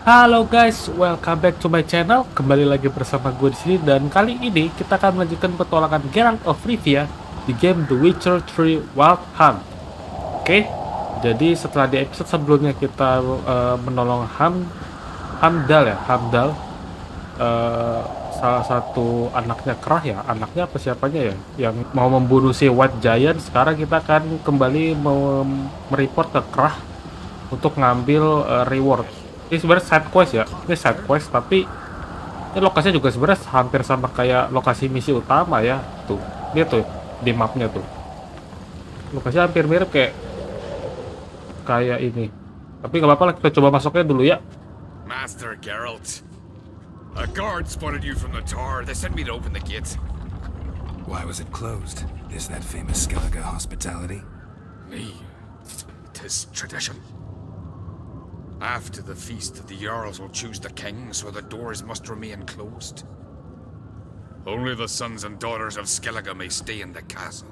Halo guys, welcome back to my channel. Kembali lagi bersama gue di sini dan kali ini kita akan melanjutkan petualangan Geralt of Rivia di game The Witcher 3 Wild Hunt. Oke, jadi setelah di episode sebelumnya kita menolong Hamdal, salah satu anaknya Krah ya, anaknya apa siapanya ya, yang mau membunuh si White Giant. Sekarang kita akan kembali mereport ke Krah untuk ngambil reward. Ini sebenarnya side quest ya, ini side quest tapi ini lokasinya juga sebenarnya hampir sama kayak lokasi misi utama ya. Tuh, lihat tuh di mapnya tuh, lokasinya hampir mirip kayak ini. Tapi nggak apa-apa lah, kita coba masuknya dulu ya. Master Geralt, a guard spotted you from the tower. They sent me to open the gate. Why was it closed? Is that famous Skellige hospitality? Me, 'tis tradition. After the feast, the Jarls will choose the king, so the doors must remain closed. Only the sons and daughters of Skellige may stay in the castle.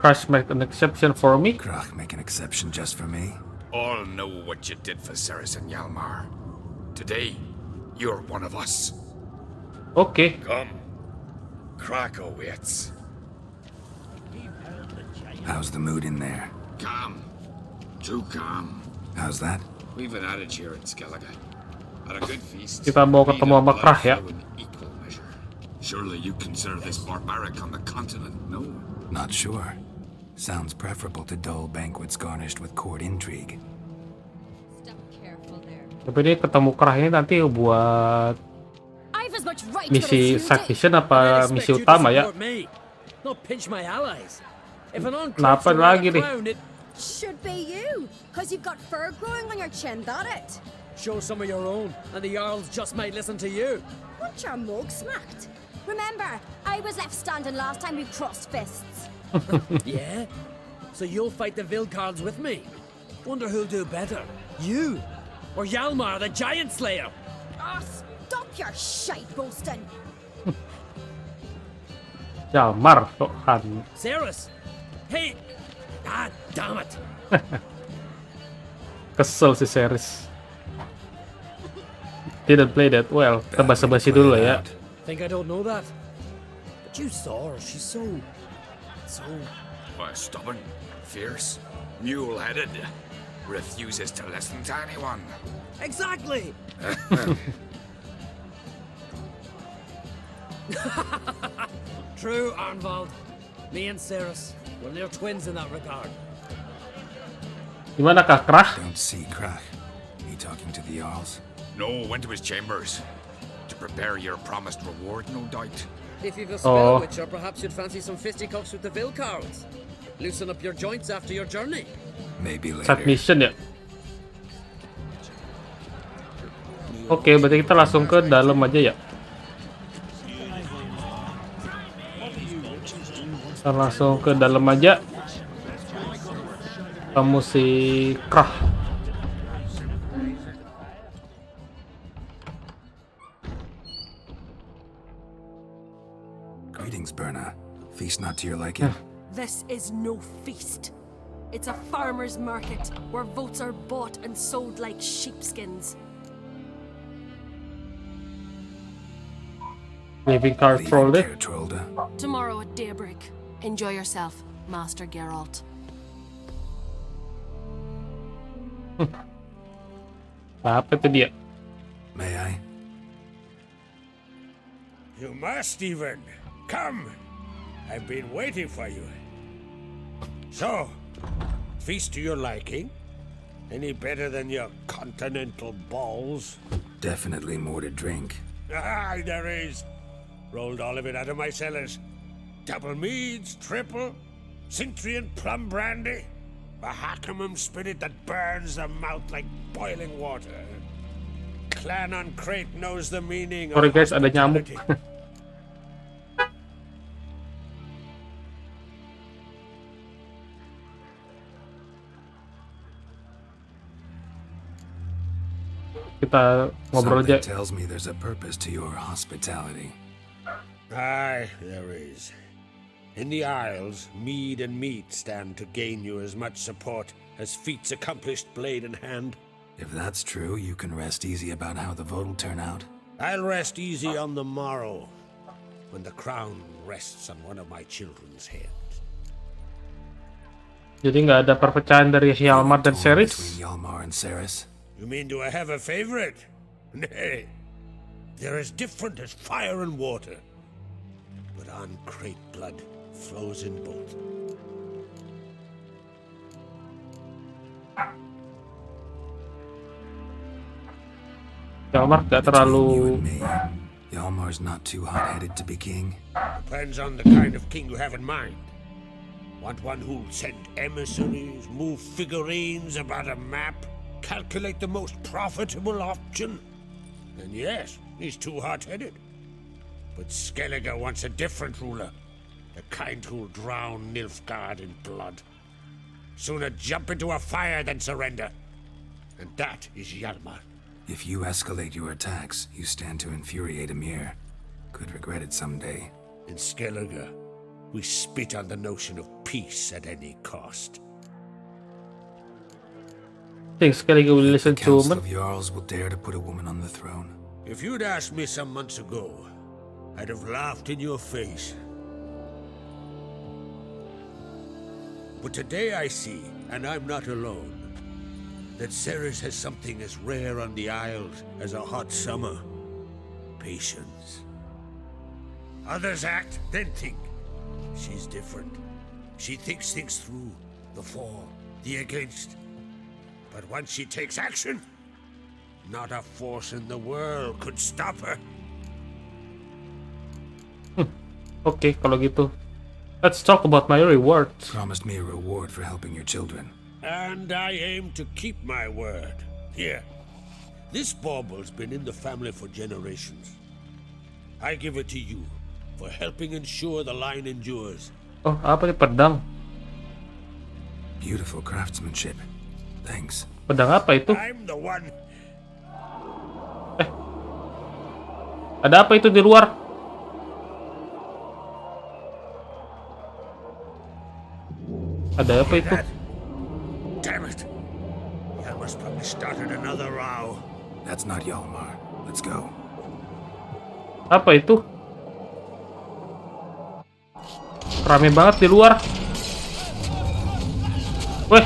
Crash make an exception for me. Krach make an exception just for me? All know what you did for Ceres and Hjalmar. Today, you're one of us. Oke, Come. Krakow waits. How's the mood in there? Calm. Too calm. How's that? We've an adage here in Skellige. At a good feast, kita mau ketemu sama Krah ya. in equal measure. Surely you consider this barbaric on the continent, no? Not sure. Sounds preferable to dull banquets garnished with court intrigue. Step careful there. Tapi ini ketemu Krah ini nanti buat I've as much right misi to it side as you do. mission apa misi utama ya? Not pinch my allies. If an Kenapa lagi nih? crown, it Should be you, cause you've got fur growing on your chin, that it? show some of your own, and the Jarls just might listen to you. Want your mug smacked? Remember, I was left standing last time we crossed fists. Yeah? So you'll fight the Vilcards with me? Wonder who'll do better, you or Hjalmar the Giant Slayer? Ah, stop your shite boasting. Hjalmar, Han. Ceres? Hey! Ah, damn it! Kesel si Ceres. Didn't play that well. Kita basa-basi dulu lah ya. Think I don't know that? But you saw her. She's so. Why, stubborn, fierce, mule-headed, refuses to listen to anyone. Exactly! True, Arnvald. Me and Ceres, we're near twins in that regard. Gimana Kak Krah? Don't see Krach. He talking to the Jarls? No, went to his chambers. To prepare your promised reward, no doubt. If you've a Oh. spell witcher, perhaps you'd fancy some fisticuffs with the Vilcards. Loosen up your joints after your journey. Maybe later. Side mission ya. Oke, berarti kita langsung ke dalam aja ya. Kita langsung ke dalam aja. Kamu si Krah. Greetings, Berna. Feast not to your liking? This is no feast. It's a farmer's market where votes are bought and sold like sheepskins. Living card troll deh. Care, Trolda. Tomorrow at daybreak. Enjoy yourself, Master Geralt. Apa itu dia? May I? You must even. Come. I've been waiting for you. So, feast to your liking? Any better than your continental balls? Definitely more to drink. Ah, there is. Rolled all of it out of my cellars. Double meads, triple, Cintrian plum brandy, a Hackamum spirit that burns the mouth like boiling water. Clan on Crate knows the meaning Sorry of guys, ada nyamuk. hospitality. Kita ngobrol Something aja. tells me there's a purpose to your hospitality. Aye, there is. In the Isles, mead and meat stand to gain you as much support as feats accomplished blade in hand. If that's true, you can rest easy about how the vote'll turn out. I'll rest easy on the morrow, when the crown rests on one of my children's heads. Jadi nggak ada perpecahan dari Hjalmar dan Torn Ceres. between Hjalmar and Ceres. You mean do I have a favorite? Nay, they're as different as fire and water. But uncrate blood flows in both. Hjalmar nggak Between you terlalu. and me, Hjalmar's not too hot-headed to be king. Depends on the kind of king you have in mind. Want one who'll send emissaries, move figurines about a map, calculate the most profitable option? And yes, he's too hot-headed. But Skellige wants a different ruler, the kind who'll drown Nilfgaard in blood. Sooner jump into a fire than surrender. And that is Hjalmar. If you escalate your attacks, you stand to infuriate Emir. Could regret it someday. In Skellige, we spit on the notion of peace at any cost. Think Skellige will listen to Council women. of Jarls will dare to put a woman on the throne. If you'd asked me some months ago, I'd have laughed in your face. But today I see, and I'm not alone, that Ceres has something as rare on the Isles as a hot summer. Patience. Others act, then think. She's different. She thinks things through, the for, the against. But once she takes action, not a force in the world could stop her. Oke, kalau gitu. Let's talk about my reward. Promised me a reward for helping your children. And I aim to keep my word. Here, this bauble's been in the family for generations. I give it to you for helping ensure the line endures. Oh, apa nih pedang? Beautiful craftsmanship. Thanks. Pedang apa itu? I'm the one. Ada apa itu di luar? Ada apa itu? Damn it. Hjalmar's probably started another row. That's not Hjalmar. Let's go. Apa itu? Rame banget di luar. Weh.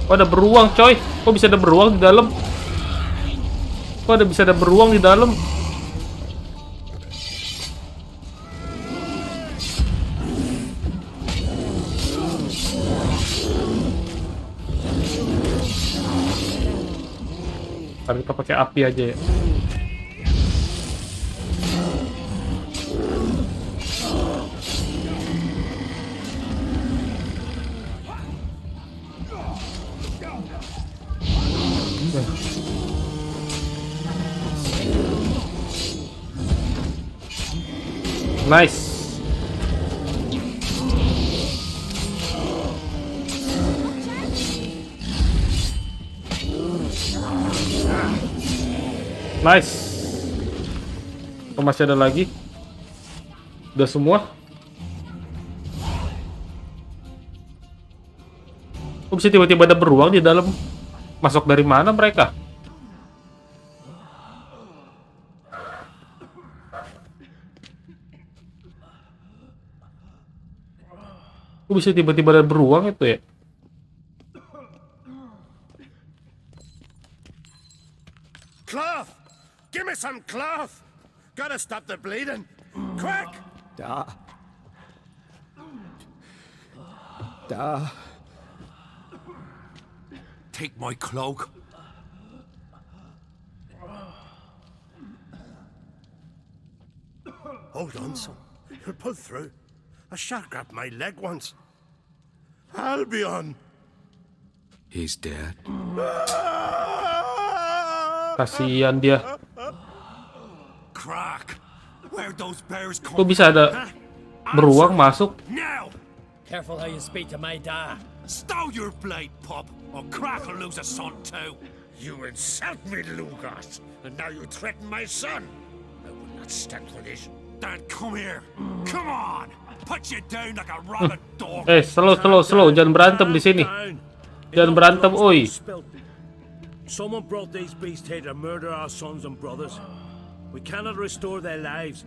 Kok ada beruang, coy? Kok bisa ada beruang di dalam? Kok bisa ada beruang di dalam? Ntar kita pakai api aja ya. Nice. Nice. Oh, masih ada lagi? Udah semua? Kok bisa tiba-tiba ada beruang di dalam? Masuk dari mana mereka? Kok bisa tiba-tiba ada beruang itu ya? Cloth! Give me some cloth! Gotta stop the bleeding! Quick! Da. Take my cloak. Hold on, son. You'll pull through. A shark grabbed my leg once. Albion! He's dead. Kasihan dia. Crack! Where'd those bears come Kok bisa ada beruang masuk? now? Careful how you speak to my da. Stow your blade, pup, or Crack will lose a son too. You insult me, Lugas, and now you threaten my son. I will not stand for this. Dad, come here. Come on. Put you down like a rabid dog. Slow, jangan berantem di sini. Jangan berantem, oi. Someone brought these beasts here to murder our sons and brothers. We cannot restore their lives.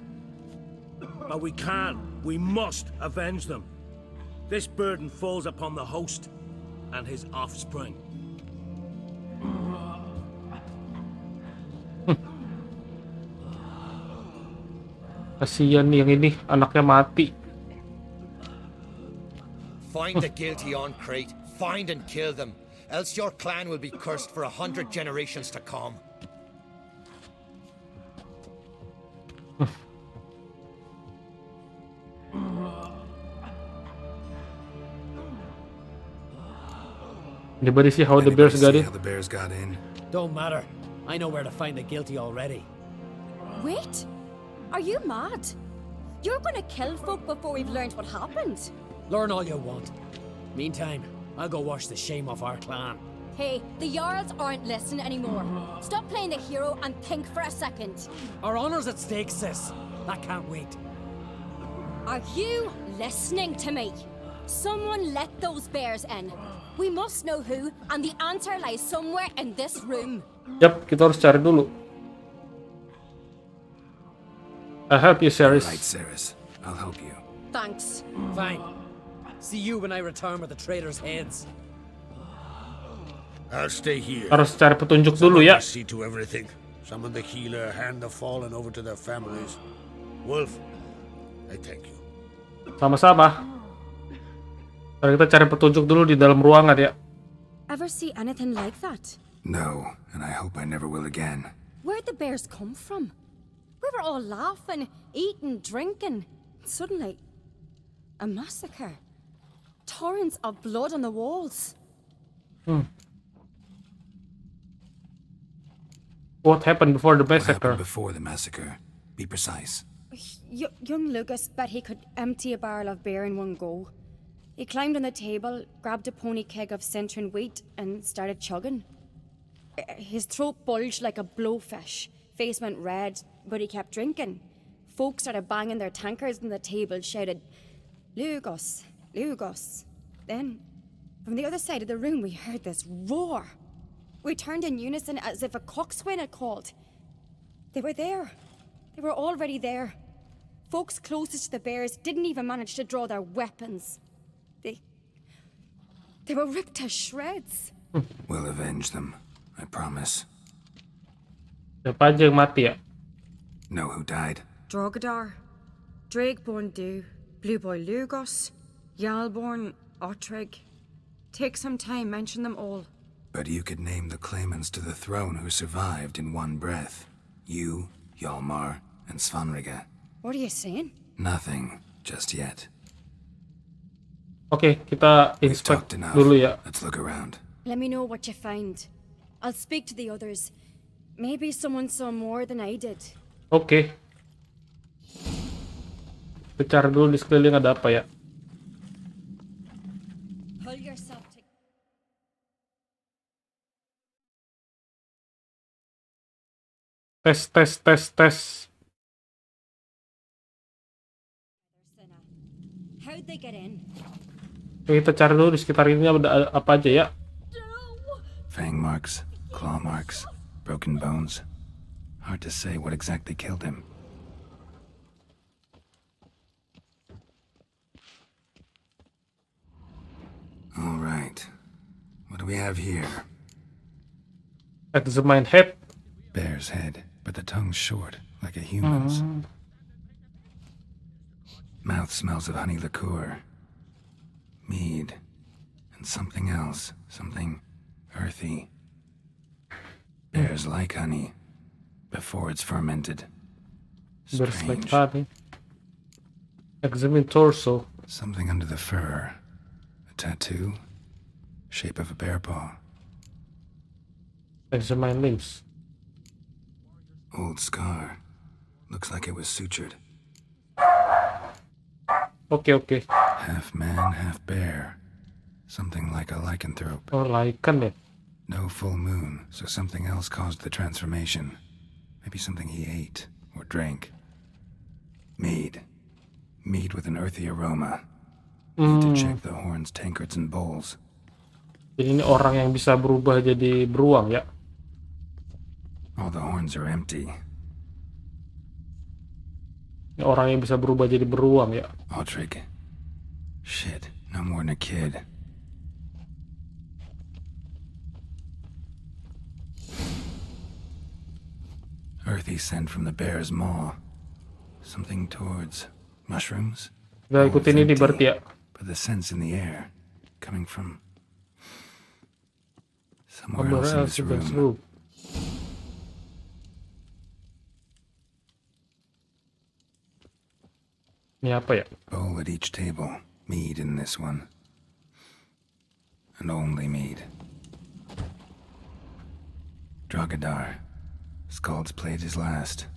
But we must avenge them. This burden falls upon the host and his offspring. Kasian nih yang ini, anaknya mati. Find the guilty on Crete. Find and kill them. Else your clan will be cursed for 100 generations to come. Anybody see how the bears got in? Don't matter. I know where to find the guilty already. Wait! Are you mad? You're gonna kill folk before we've learned what happened. Learn all you want. Meantime, I'll go wash the shame off our clan. Hey, the Jarls aren't listening anymore. Stop playing the hero and think for a second. Our honor's at stake, sis. That can't wait. Are you listening to me? Someone let those bears in. We must know who, and the answer lies somewhere in this room. Yap, kita harus cari dulu. I'll help you, Ceres. Right, Ceres. I'll help you. Thanks. Fine. See you when I return with the traitors' heads. I'll stay here. Harus cari petunjuk dulu ya. See to everything. Summon the healer, hand the fallen over to their families. Wolf, I thank you. Sama-sama. Mari kita cari petunjuk dulu di dalam ruangan ya. Ever see anything like that? No, and I hope I never will again. Where'd the bears come from? We were all laughing, eating, drinking. Suddenly, a massacre. Torrents of blood on the walls. What happened before the What massacre? happened before the massacre? Be precise. Young Lucas bet he could empty a barrel of beer in one go. He climbed on the table, grabbed a pony keg of Centurion wheat, and started chugging. His throat bulged like a blowfish. Face went red, but he kept drinking. Folks started banging their tankards on the table, shouted, "Lugos, Lugos." Then, from the other side of the room, we heard this roar. We turned in unison as if a coxswain had called. They were there. They were already there. Folks closest to the bears didn't even manage to draw their weapons. They were ripped to shreds. We'll avenge them. I promise. Siapa aja yang mati ya? Know who died? Drogadar, Drakeborn Du, Blue Boy Lugos, Yalborn, Ottrig. Take some time, mention them all. But you could name the claimants to the throne who survived in one breath. You, Hjalmar, and Svanrige. What are you saying? Nothing, just yet. Oke, kita We've inspect talked enough. dulu ya. Let's look around. Let me know what you find. I'll speak to the others. Maybe someone saw more than I did. Oke. Kita cari dulu di sekeliling ada apa ya. Pull yourself together. Tes. How'd they get in? Oke, kita cari dulu di sekitar ini ada apa aja ya. Fang marks, claw marks, broken bones. Hard to say what exactly killed him. All right. What do we have here? Examine head. Bear's head, but the tongue's short, like a human's. Mouth smells of honey liqueur, mead, and something else, something earthy. Bears like honey before it's fermented. Bears like Strange. honey. Examine torso. Something under the fur. A tattoo. Shape of a bear paw. Examine limbs. Old scar. Looks like it was sutured. Oke. Half man, half bear. Something like a lycanthrope. Oh, lichen ya. No full moon, so something else caused the transformation. Maybe something he ate or drank. Mead. Mead with an earthy aroma. Need to check the horns, tankards, and bowls. Jadi ini orang yang bisa berubah jadi beruang ya? All the horns are empty. Ini orang yang bisa berubah jadi beruang ya? Ultrig. Shit, no more than a kid. Earthy scent from the bear's maw. Something towards mushrooms? Kita ikutin ini berarti ya? But the scent's in the air. Coming from somewhere else in this room. Ini apa ya? Bowl at each table. Mead in this one. And only mead. Drogadar. Scald's played his last.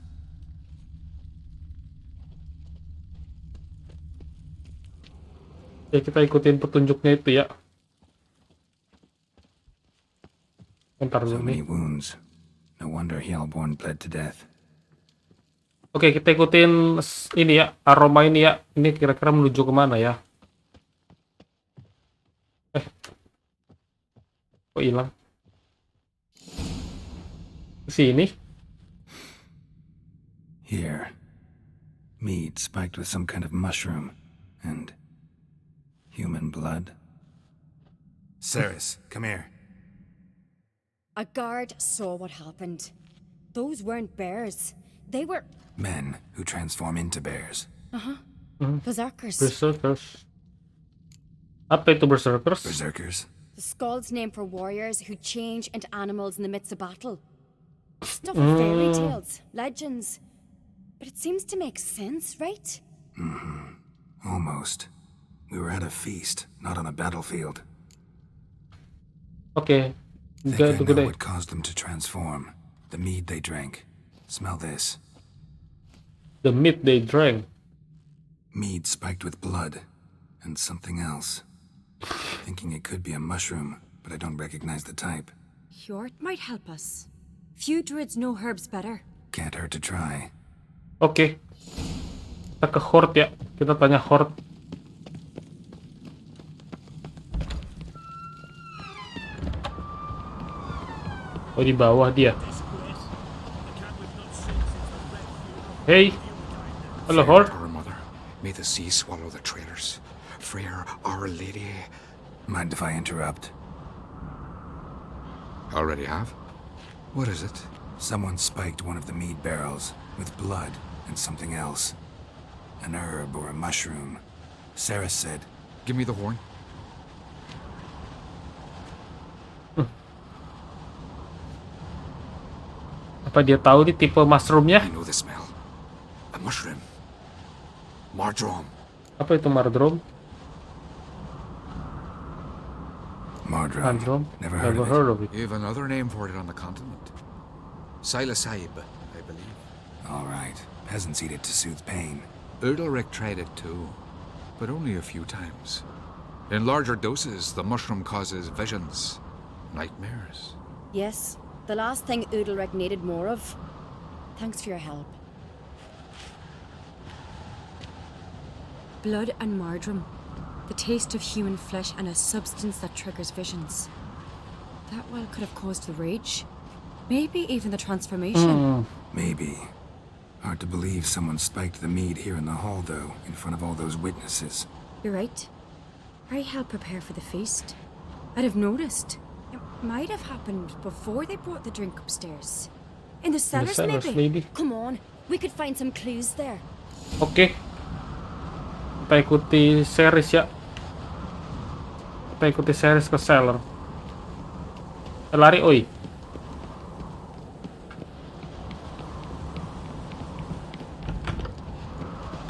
Ya kita ikutin petunjuknya itu ya. Bentar So dulu many nih. wounds. No wonder Hellborn bled to death. Oke, kita ikutin ini ya, aroma ini ya. Ini kira-kira menuju kemana ya? Kok hilang? Sini. Here. Mead spiked with some kind of mushroom. And human blood. Ceres, come here. A guard saw what happened. Those weren't bears. They were Men who transform into bears. berserkers. Berserkers. Apa itu berserkers? Berserkers? The Skald's name for warriors who change into animals in the midst of battle. Stuff of fairy tales, legends. But it seems to make sense, right? Almost. We were at a feast, not on a battlefield. Oke. Think Enggak I itu know gede. what caused them to transform. The mead they drank. Smell this. The meat they drank. Mead spiked with blood. And something else. Thinking it could be a mushroom, but I don't recognize the type. Hjort might help us. Few druids know herbs better. Can't hurt to try. Oke. Kita ke Horde ya. Kita tanya Horde. Oh, di bawah dia. Hey. Halo, Horde. Our mother, may the sea swallow the traitors. Freyr, Our Lady. Mind if I interrupt? Already have? What is it? Someone spiked one of the mead barrels with blood and something else. An herb or a mushroom. Sarah said, Give me the horn. Apa dia tahu nih tipe mushroomnya? I know the smell. A mushroom. Mardrom. Apa itu Mardrom? Mardrum. Mardrom? Never Never heard heard of it. of it. You have another name for it on the continent. Psilocybe, I believe. All right. Peasants eat it to soothe pain. Udalric tried it too, but only a few times. In larger doses, the mushroom causes visions, nightmares. Yes, the last thing Udalric needed more of. Thanks for your help. Blood and marjoram. The taste of human flesh and a substance that triggers visions. That well could have caused the rage. Maybe even the transformation. Maybe. Hard to believe someone spiked the mead here in the hall, though, in front of all those witnesses. You're right. I helped prepare for the feast. I'd have noticed. It might have happened before they brought the drink upstairs. In the cellars, cellars, maybe? maybe. Come on, we could find some clues there. Oke. Kita ikuti series ya. Kita ikuti series ke cellar. Lari, oi.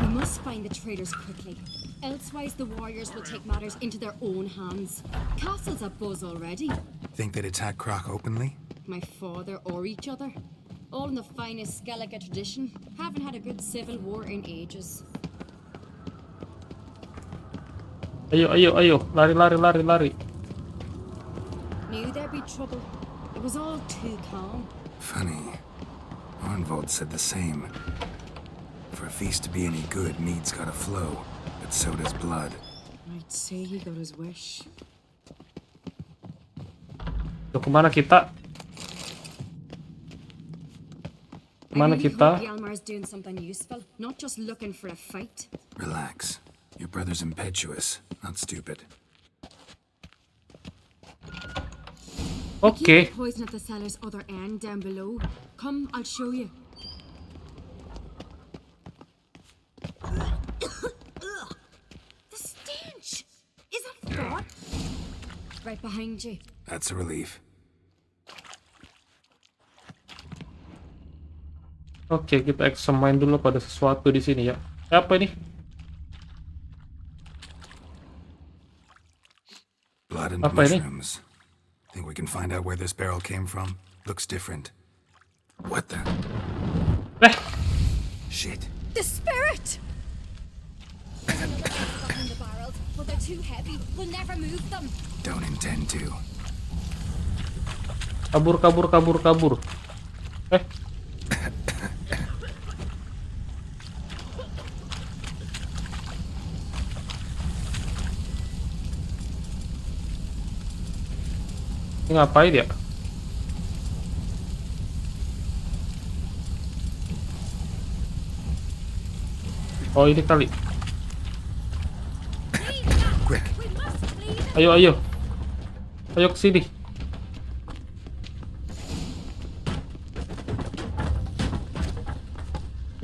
We must find the traitors quickly. Elsewise, the warriors will take matters into their own hands. Castle's abuzz already. Think they'd attack Croc openly? My father or each other. All in the finest Skellige tradition. Haven't had a good civil war in ages. Ayo, ayo, ayo. Lari, lari, lari, lari. Knew there'd be trouble. It was all too calm. Funny. Arnvold said the same. For a feast to be any good, mead's gotta flow, but so does blood. I'd say he got his wish. Tuh, kemana kita? Kemana I really kita? hope Yalmar's doing something useful, not just looking for a fight. Relax. Your brother's impetuous, not stupid. Oke. Keep the poison at the cellar's other end down below. Come, I'll show you. The stench! Is that fraud? Right behind you. That's a relief. Oke, kita examine dulu pada sesuatu di sini ya. Apa ini? Blood and Apa ini? mushrooms. Think we can find out where this barrel came from? Looks different. What the? Shit. The spirit! Behind the barrels, but they're too heavy. We'll never move them. Don't intend to. Kabur, kabur, kabur, kabur. Ini ngapain ya? Oh, ini kali. Quick. Ayo, ayo. Ayo ke sini.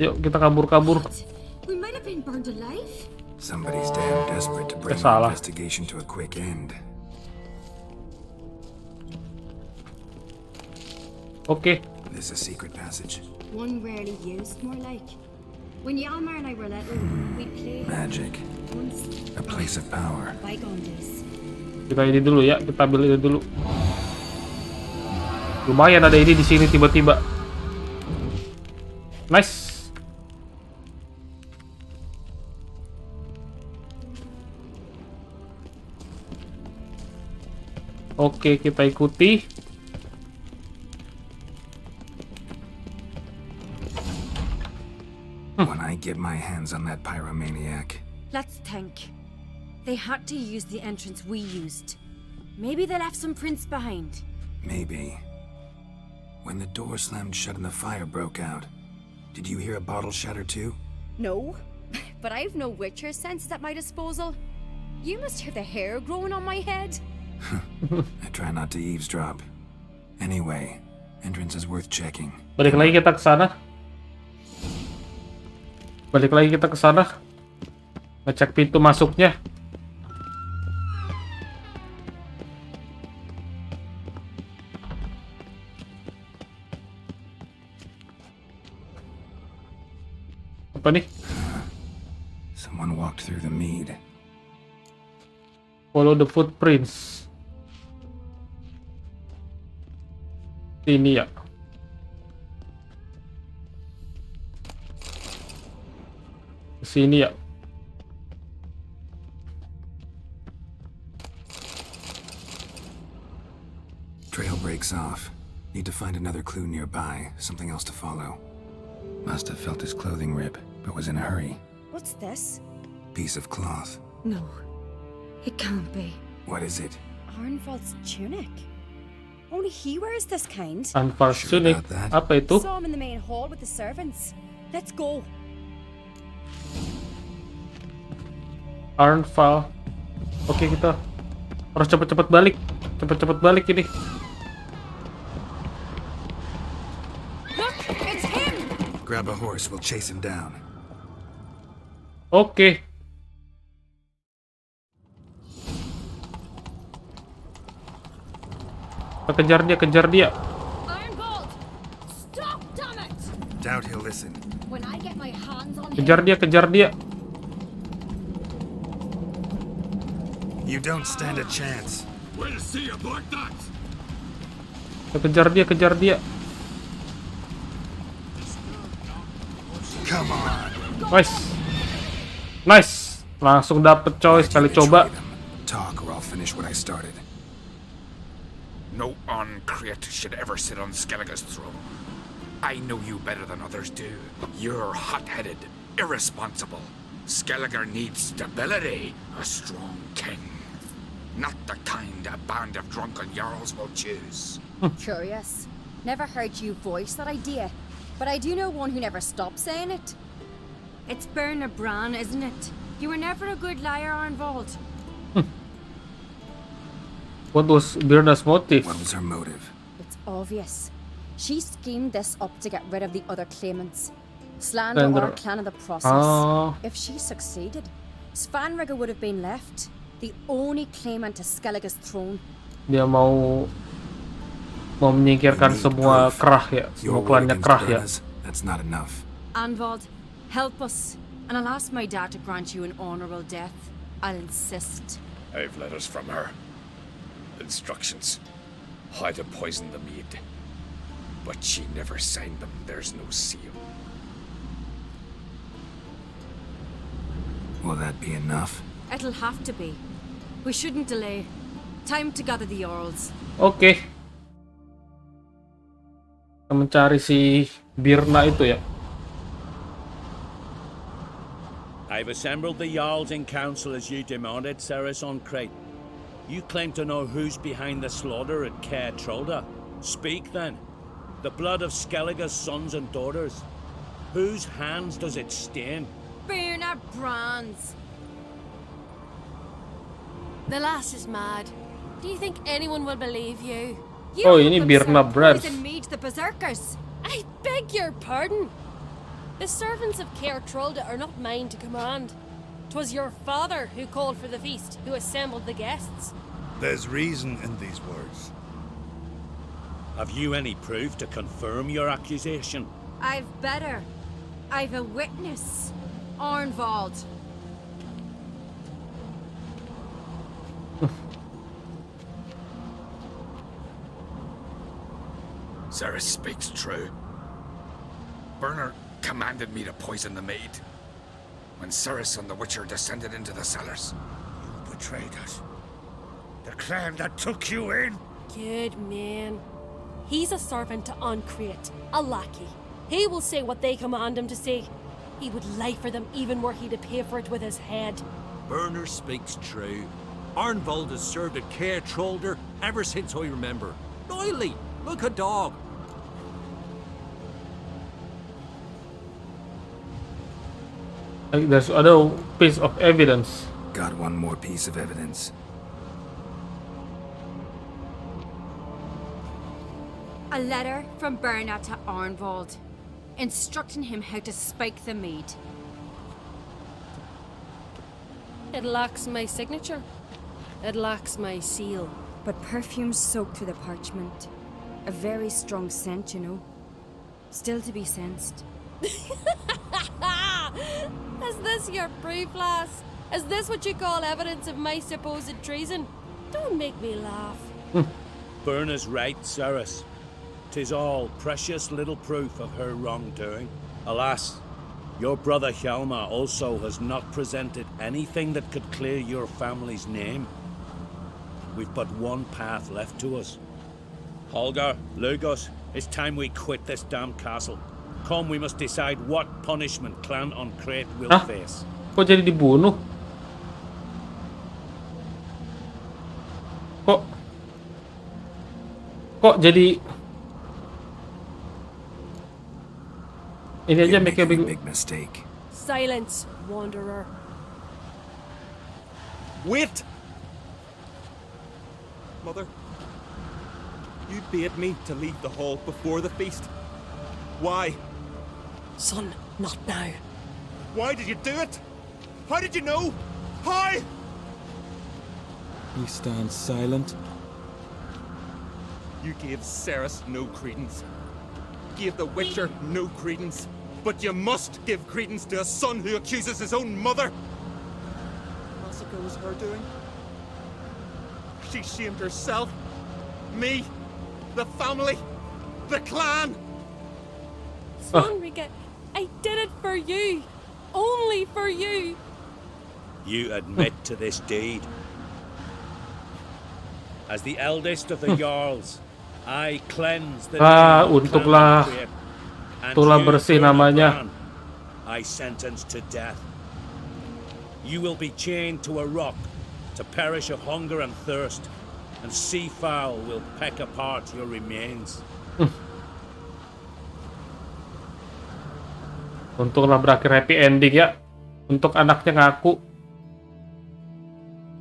Yuk, kita kabur-kabur. We might have been burned alive. Somebody's damn desperate to bring the salah. investigation to a quick end. Oke. This is a secret passage. One rarely used, more like. When Yalmar and I were little, we played Magic. once. A place of power. Bygone days. Kita ini dulu ya, kita ambil ini dulu. Lumayan ada ini di sini tiba-tiba. Nice. Oke, kita ikuti. When I get my hands on that pyromaniac. Let's think. They had to use the entrance we used. Maybe they left some prints behind. Maybe. When the door slammed shut and the fire broke out, did you hear a bottle shatter too? No, but I've no Witcher senses at my disposal. You must hear the hair growing on my head. I try not to eavesdrop. Anyway, entrance is worth checking. Balik lagi kita ke sana. Balik lagi kita ke sana. Ngecek pintu masuknya. Apa nih? Someone walked through the mead. Follow the footprints. Sini ya. Sini ya. Trail breaks off. Need to find another clue nearby, something else to follow. Must have felt his clothing rip, but was in a hurry. What's this? Piece of cloth. No, it can't be. What is it? Arnvald's tunic. Only he wears this kind. Unfortunate. Sure about that? Apa itu? Saw him in the main hall with the servants. Let's go. Arnval. Oke, kita harus cepet-cepet balik. Cepet-cepet balik ini. Look, it's him. Grab a horse, we'll chase him down. Oke. Kita kejar dia. Arnvald, stop, damn it! Doubt he'll listen. When I get my hands on him. Kejar dia. You don't stand a chance. We'll see about that. Kita kejar dia. Come on. Nice. Langsung dapet coy, sekali coba. Talk or I'll finish what I started. No uncreate should ever sit on Skellige's throne. I know you better than others do. You're hot-headed, irresponsible. Skelliger needs stability, a strong king. Not the kind a band of drunken jarls will choose. Curious. Never heard you voice that idea, but I do know one who never stops saying it. It's Bernard Bran, isn't it? You were never a good liar, Arnvold. What was Birna's motive? What was her motive? It's obvious. She schemed this up to get rid of the other claimants. Slander Slander. our clan in the process. Ah. If she succeeded, Svanrigger would have been left, the only claimant to Skellige's throne. Dia mau menyingkirkan You need semua proof. kerah ya, Your semua word klannya against kerah ya. Birna's, that's not enough. Arnvold, help us. And I'll ask my dad to grant you an honourable death. I'll insist. I've letters from her. Instructions. How to poison the mead. But she never signed them. There's no seal. Will that be enough? It'll have to be. We shouldn't delay. Time to gather the Jarls. Oke. Kita mencari si Birna itu ya. I've assembled the Jarls in council as you demanded, Ceres on Crate. You claim to know who's behind the slaughter at Caer Trolda. Speak then. The blood of Skellige's sons and daughters. Whose hands does it stain? Bernard Bran's. The lass is mad. Do you think anyone will believe you? You Oh, helped ini them Birna serve Brands. poison mead to the berserkers. I beg your pardon. The servants of Caer Trolda are not mine to command. 'Twas your father who called for the feast, who assembled the guests. There's reason in these words. Have you any proof to confirm your accusation? I've better. I've a witness. Arnvold. Ceres speaks true. Bernard commanded me to poison the maid. When Ceres and the Witcher descended into the cellars. You betrayed us. The clan that took you in. Good man. He's a servant to Ancrate, a lackey. He will say what they command him to say. He would lie for them even were he to pay for it with his head. Bernard speaks true. Arnvold has served at Caer Trolder ever since I remember. Loyally, like a dog. There's other piece of evidence. Got one more piece of evidence. A letter from Bernard to Arnvold, instructing him how to spike the mead. It lacks my signature. It lacks my seal. But perfume soaked through the parchment. A very strong scent, you know. Still to be sensed. Is this your proof, lass? Is this what you call evidence of my supposed treason? Don't make me laugh. Bernard's right, Ceres. 'Tis all precious little proof of her wrongdoing. Alas, your brother Hjalmar also has not presented anything that could clear your family's name. We've but one path left to us. Holger, Lugos, it's time we quit this damn castle. Come, we must decide what punishment Clan Ancrate will Hah? face. Kok jadi dibunuh? Kok jadi ini aja You're make a making a big big mistake. Silence, wanderer. Wait! Mother, you bade me to leave the hall before the feast. Why? Son, not now. Why did you do it? How did you know? How? You stand silent. You gave Ceres no credence. Gave the Witcher no credence. But you must give credence to a son who accuses his own mother. Massacre was her doing. She shamed herself, me, the family, the clan. Svanrika, I did it for you. Only for you. You admit to this deed. As the eldest of the Jarls, I cleanse the name of Untuk Clan lah. Ancrate Itulah bersih namanya. I sentence to death. You will be chained to a rock to perish of hunger and thirst, and sea fowl will peck apart your remains. Untunglah berakhir happy ending ya. Untuk anaknya ngaku.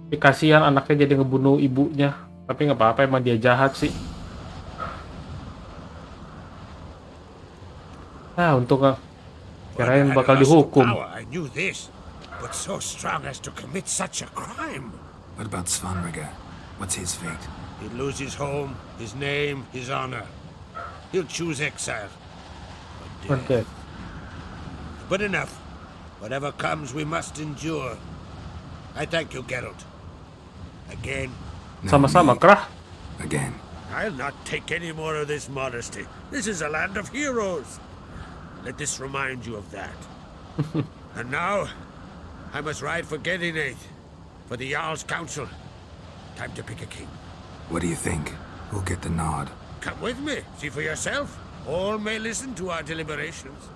Tapi kasihan anaknya jadi ngebunuh ibunya. Tapi nggak apa-apa, emang dia jahat sih. Untung kirain bakal dihukum. I knew this, but so strong as to commit such a crime. What about Svanrige? What's his fate? He'd lose his home, his name, his honor. He'll choose exile. Oke. But enough. Whatever comes, we must endure. I thank you, Geralt. Again. Sama-sama, Krah. Again. I'll not take any more of this modesty. This is a land of heroes. Let this remind you of that. And now, I must ride for Gedinath, for the Jarl's council. Time to pick a king. What do you think? Who'll get the nod? Come with me, see for yourself. All may listen to our deliberations.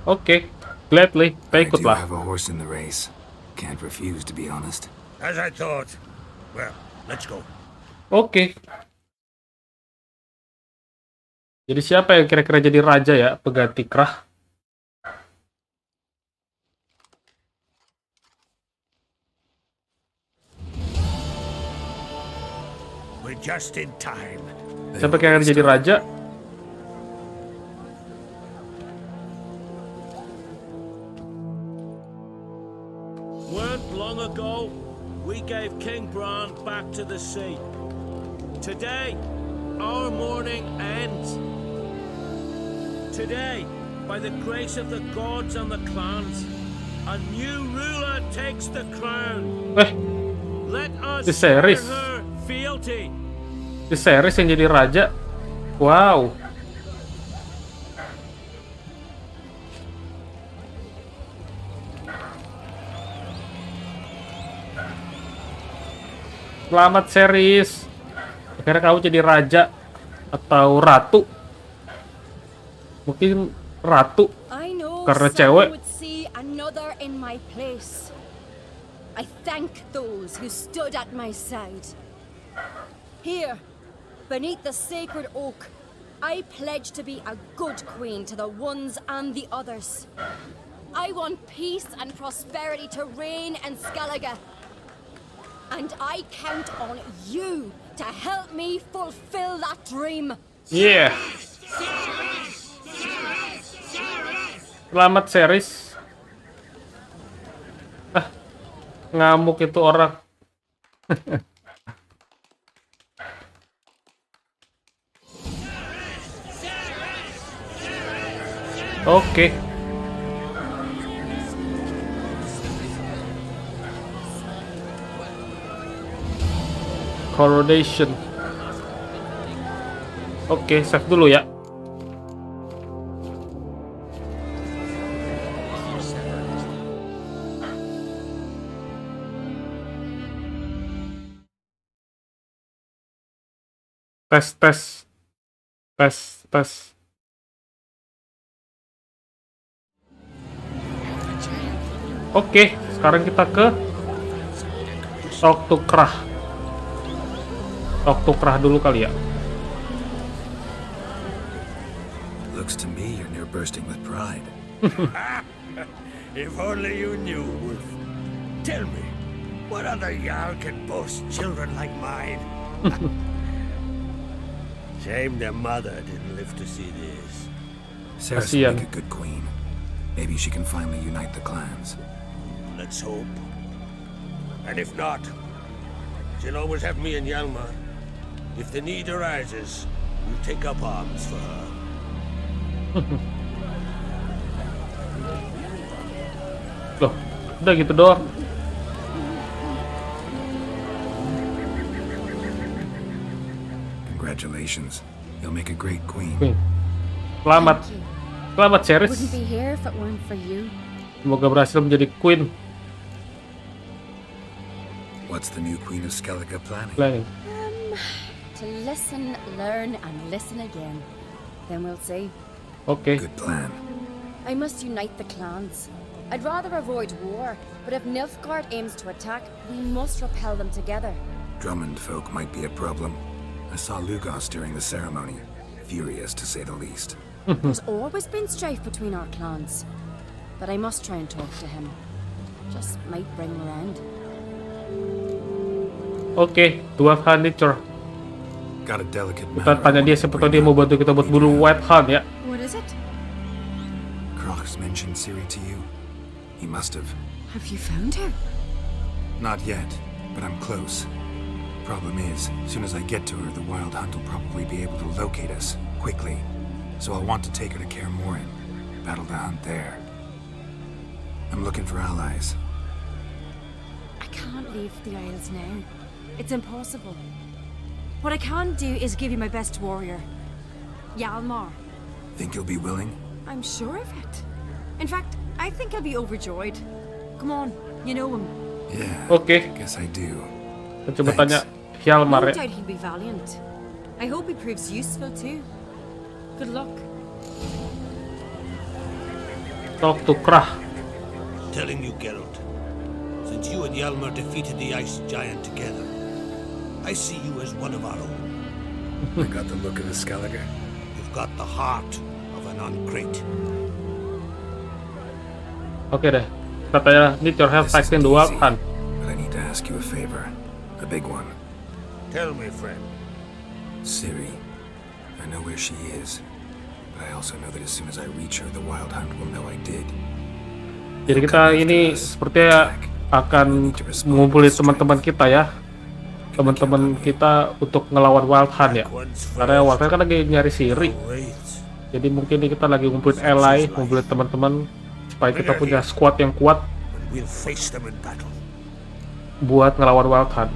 Oke, gladly. I do Ikutlah. have a horse in the race. Can't refuse, to be honest. As I thought. Well, let's go. Oke. Jadi siapa yang kira-kira jadi raja ya, pengganti Krah? We're just in time. Siapa yang kira-kira jadi raja? Weren't long ago, we gave King Bran back to the sea. Today, our mourning ends. Today, by the grace of the gods and the clans, a new ruler takes the crown. Let us di series. her fealty. Di series yang jadi raja. Wow. Selamat series. Akhirnya kamu jadi raja atau ratu. Mungkin ratu karena cewek. Would see another in my place. I thank those who stood at my side. Here, beneath the sacred oak, I pledge to be a good queen to the ones and the others. I want peace and prosperity to reign in Skellige. And I count on you to help me fulfill that dream. Yeah. Selamat series. Ngamuk itu orang. Oke. Coronation. Oke, save dulu ya. Tes. Oke, sekarang kita ke Untuk Krah dulu kali ya. Looks to me you're near bursting with pride. If only you knew, Wolf. Tell me, what other Jarl can boast children like mine? Shame their mother didn't live to see this. Sarah's Kasian. make a good queen. Maybe she can finally unite the clans. Let's hope. And if not, she'll always have me and Hjalmar. If the need arises, we'll take up arms for her. Loh, udah gitu doang. Congratulations. You'll make a great queen. Selamat series. Wouldn't be here if it weren't for you. Semoga berhasil menjadi queen. What's the new queen of Skellige planning? Planning. To listen, learn, and listen again. Then we'll see. Oke. Good plan. I must unite the clans. I'd rather avoid war, but if Nilfgaard aims to attack, we must repel them together. Drummond folk might be a problem. I saw Lugos during the ceremony. Furious, to say the least. There's always been strife between our clans. But I must try and talk to him. Just might bring him around. Oke, Dwarf Hunt Nature. Got a delicate Kita matter. tanya dia siapa tahu dia mau bantu kita buat buru White Hunt ya. What is it? Crocs mentioned Ciri to you? He must have. Have you found her? Not yet, but I'm close. Problem is, as soon as I get to her, the Wild Hunt will probably be able to locate us quickly. So I'll want to take her to Kaer Morhen. Battle the hunt there. I'm looking for allies. I can't leave the Isles now. It's impossible. What I can do is give you my best warrior, Hjalmar. Think you'll be willing? I'm sure of it. In fact, I think I'll be overjoyed. Come on, you know him. Yeah. Oke. Guess I do. Kita coba tanya Hjalmar No ya. doubt he'll be valiant. I hope he proves useful too. Good luck. Talk to Krah. Telling you, Geralt, since you and Hjalmar defeated the ice giant together, I see you as one of our own. I got the look of a Skelliger. You've got the heart of an Uncrate. Oke deh. Kita tanya need your help This isn't fighting Dwarf easy, Hunt. but I need to ask you a favor. A big one. Tell me, friend. Ciri. I know where she is, but I also know that as soon as I reach her, the Wild Hunt will know I did. Jadi kita ini sepertinya akan mengumpulkan teman-teman kita ya. Teman-teman kita untuk ngelawan Wild Hunt ya. Karena Wild Hunt kan lagi nyari Ciri. Jadi mungkin kita lagi ngumpulin ally, ngumpulin teman-teman supaya kita punya squad yang kuat We'll face them in battle. buat ngelawan Wild Hunt.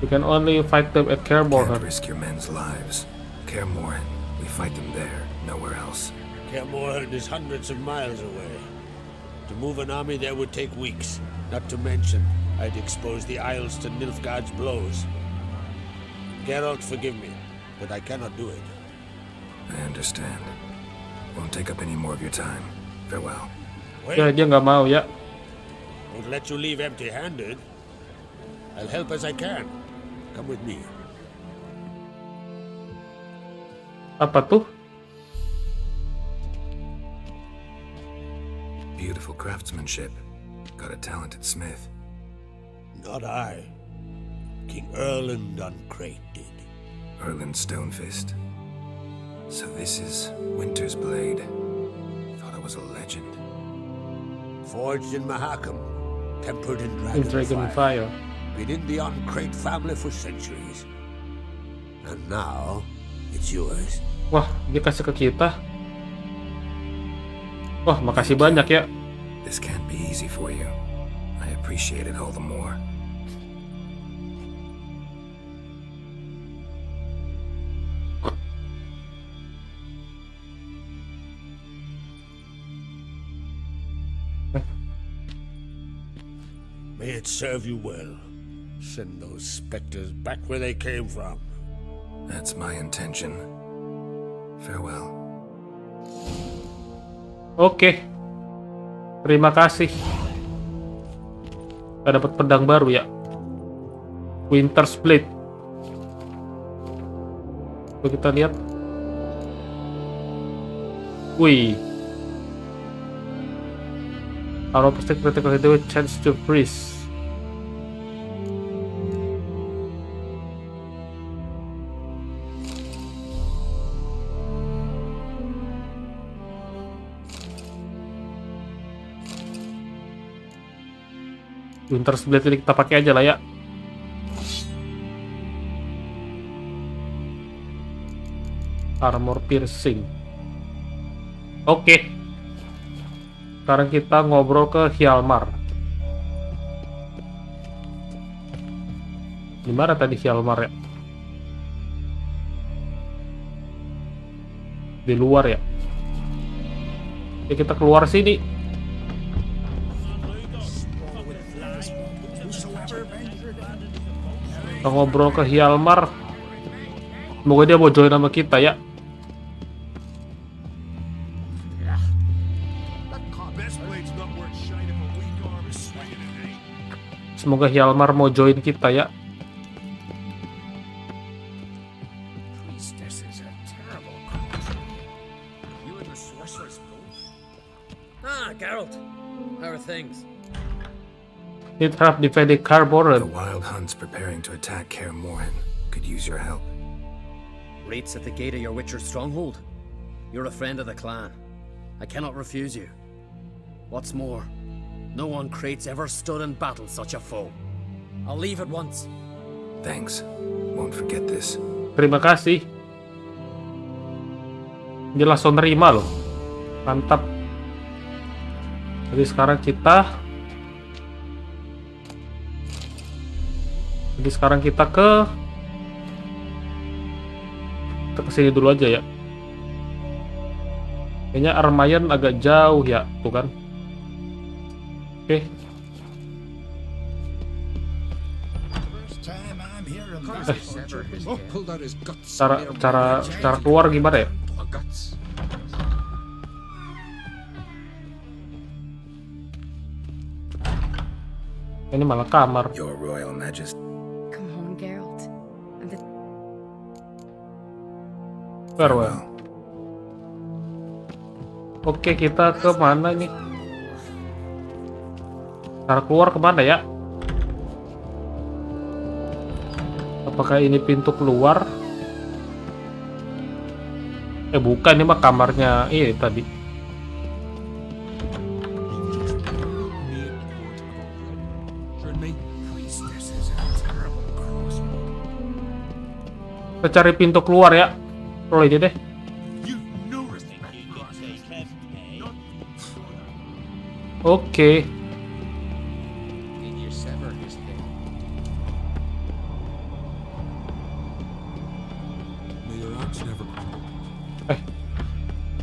You can only fight them at Kaer Can't Morhen. risk your men's lives. Kaer Morhen, we fight them there, nowhere else. Kaer Morhen is hundreds of miles away. To move an army there would take weeks. Not to mention, I'd expose the Isles to Nilfgaard's blows. Geralt, forgive me, but I cannot do it. I understand. Won't take up any more of your time. Farewell. Ya dia nggak mau ya. Won't let you leave empty-handed. I'll help as I can. Come with me. Apa tuh? Beautiful craftsmanship. Got a talented smith. Not I. King Erland Uncrate did. Erland Stonefist. So this is Winter's blade. Thought I was a legend. Forged in Mahakam. Tempered in In dragon Dragon fire. Fire. Been in the Uncrate family for centuries. And now, it's yours. Wah, dia kasih ke kita. Wah, makasih banyak ya. This can't be easy for you. I appreciate it all the more. May it serve you well. Send those specters back where they came from. That's my intention. Farewell. Oke. Terima kasih. Kita dapat pedang baru ya. Winter's Blade. Coba kita lihat. Wih. Arrow pasti critical hit with chance to freeze. Winter's Blade ini kita pakai aja lah ya. Armor piercing. Oke. Sekarang kita ngobrol ke Hjalmar. Gimana tadi Hjalmar ya? Di luar ya. Oke, kita keluar sini. Kita ngobrol ke Hjalmar. Semoga dia mau join sama kita ya. Semoga Hjalmar mau join kita ya. Priestess is a terrible creature. You and the sorceress both? Ah, Geralt. How are things? Need help defending The Carboren. Wild Hunt's preparing to attack Kaer Morhen. Could use your help. Rates at the gate of your Witcher stronghold. You're a friend of the clan. I cannot refuse you. What's more, no one Krait's ever stood in battle such a foe. I'll leave at once. Thanks. Won't forget this. Terima kasih. Dia langsung nerima loh. Mantap. Jadi sekarang kita ke sini dulu aja ya. Kayaknya Armayan agak jauh ya, tuh kan. Oke. Cara keluar gimana ya? Ini malah kamar. Your Royal Majesty. Come on, Geralt. And the Farewell. Oke, kita ke mana nih? Cara keluar kemana ya? Apakah ini pintu keluar? Bukan, ini mah kamarnya tadi. Kita cari pintu keluar ya. Roll aja deh. Oke.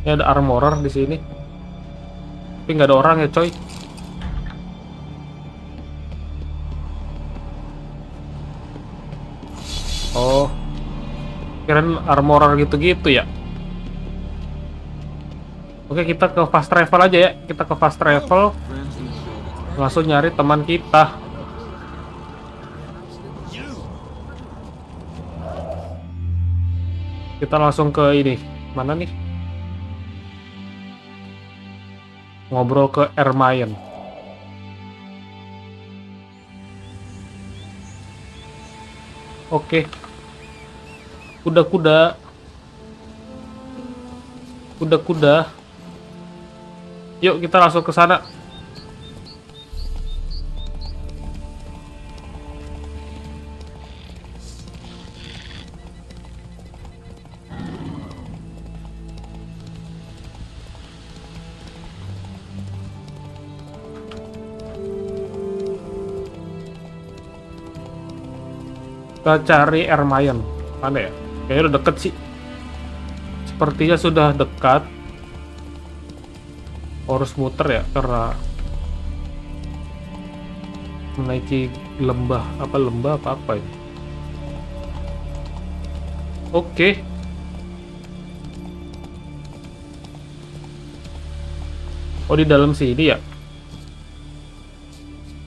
Ini ada armorer di sini. Tapi nggak ada orang ya, coy. Oh. Kirain armorer gitu-gitu ya. Oke, kita ke fast travel aja ya. Kita ke fast travel. Langsung nyari teman kita. Kita langsung ke ini. Mana nih? Ngobrol ke Ermayen. Oke. Kuda-kuda. Yuk kita langsung ke sana. Kita cari Ermayen. Mana ya? Kayaknya udah deket sih. Sepertinya sudah dekat. Harus muter ya, karena menaiki lembah apa ini. Oke. Oh, di dalam sini ya?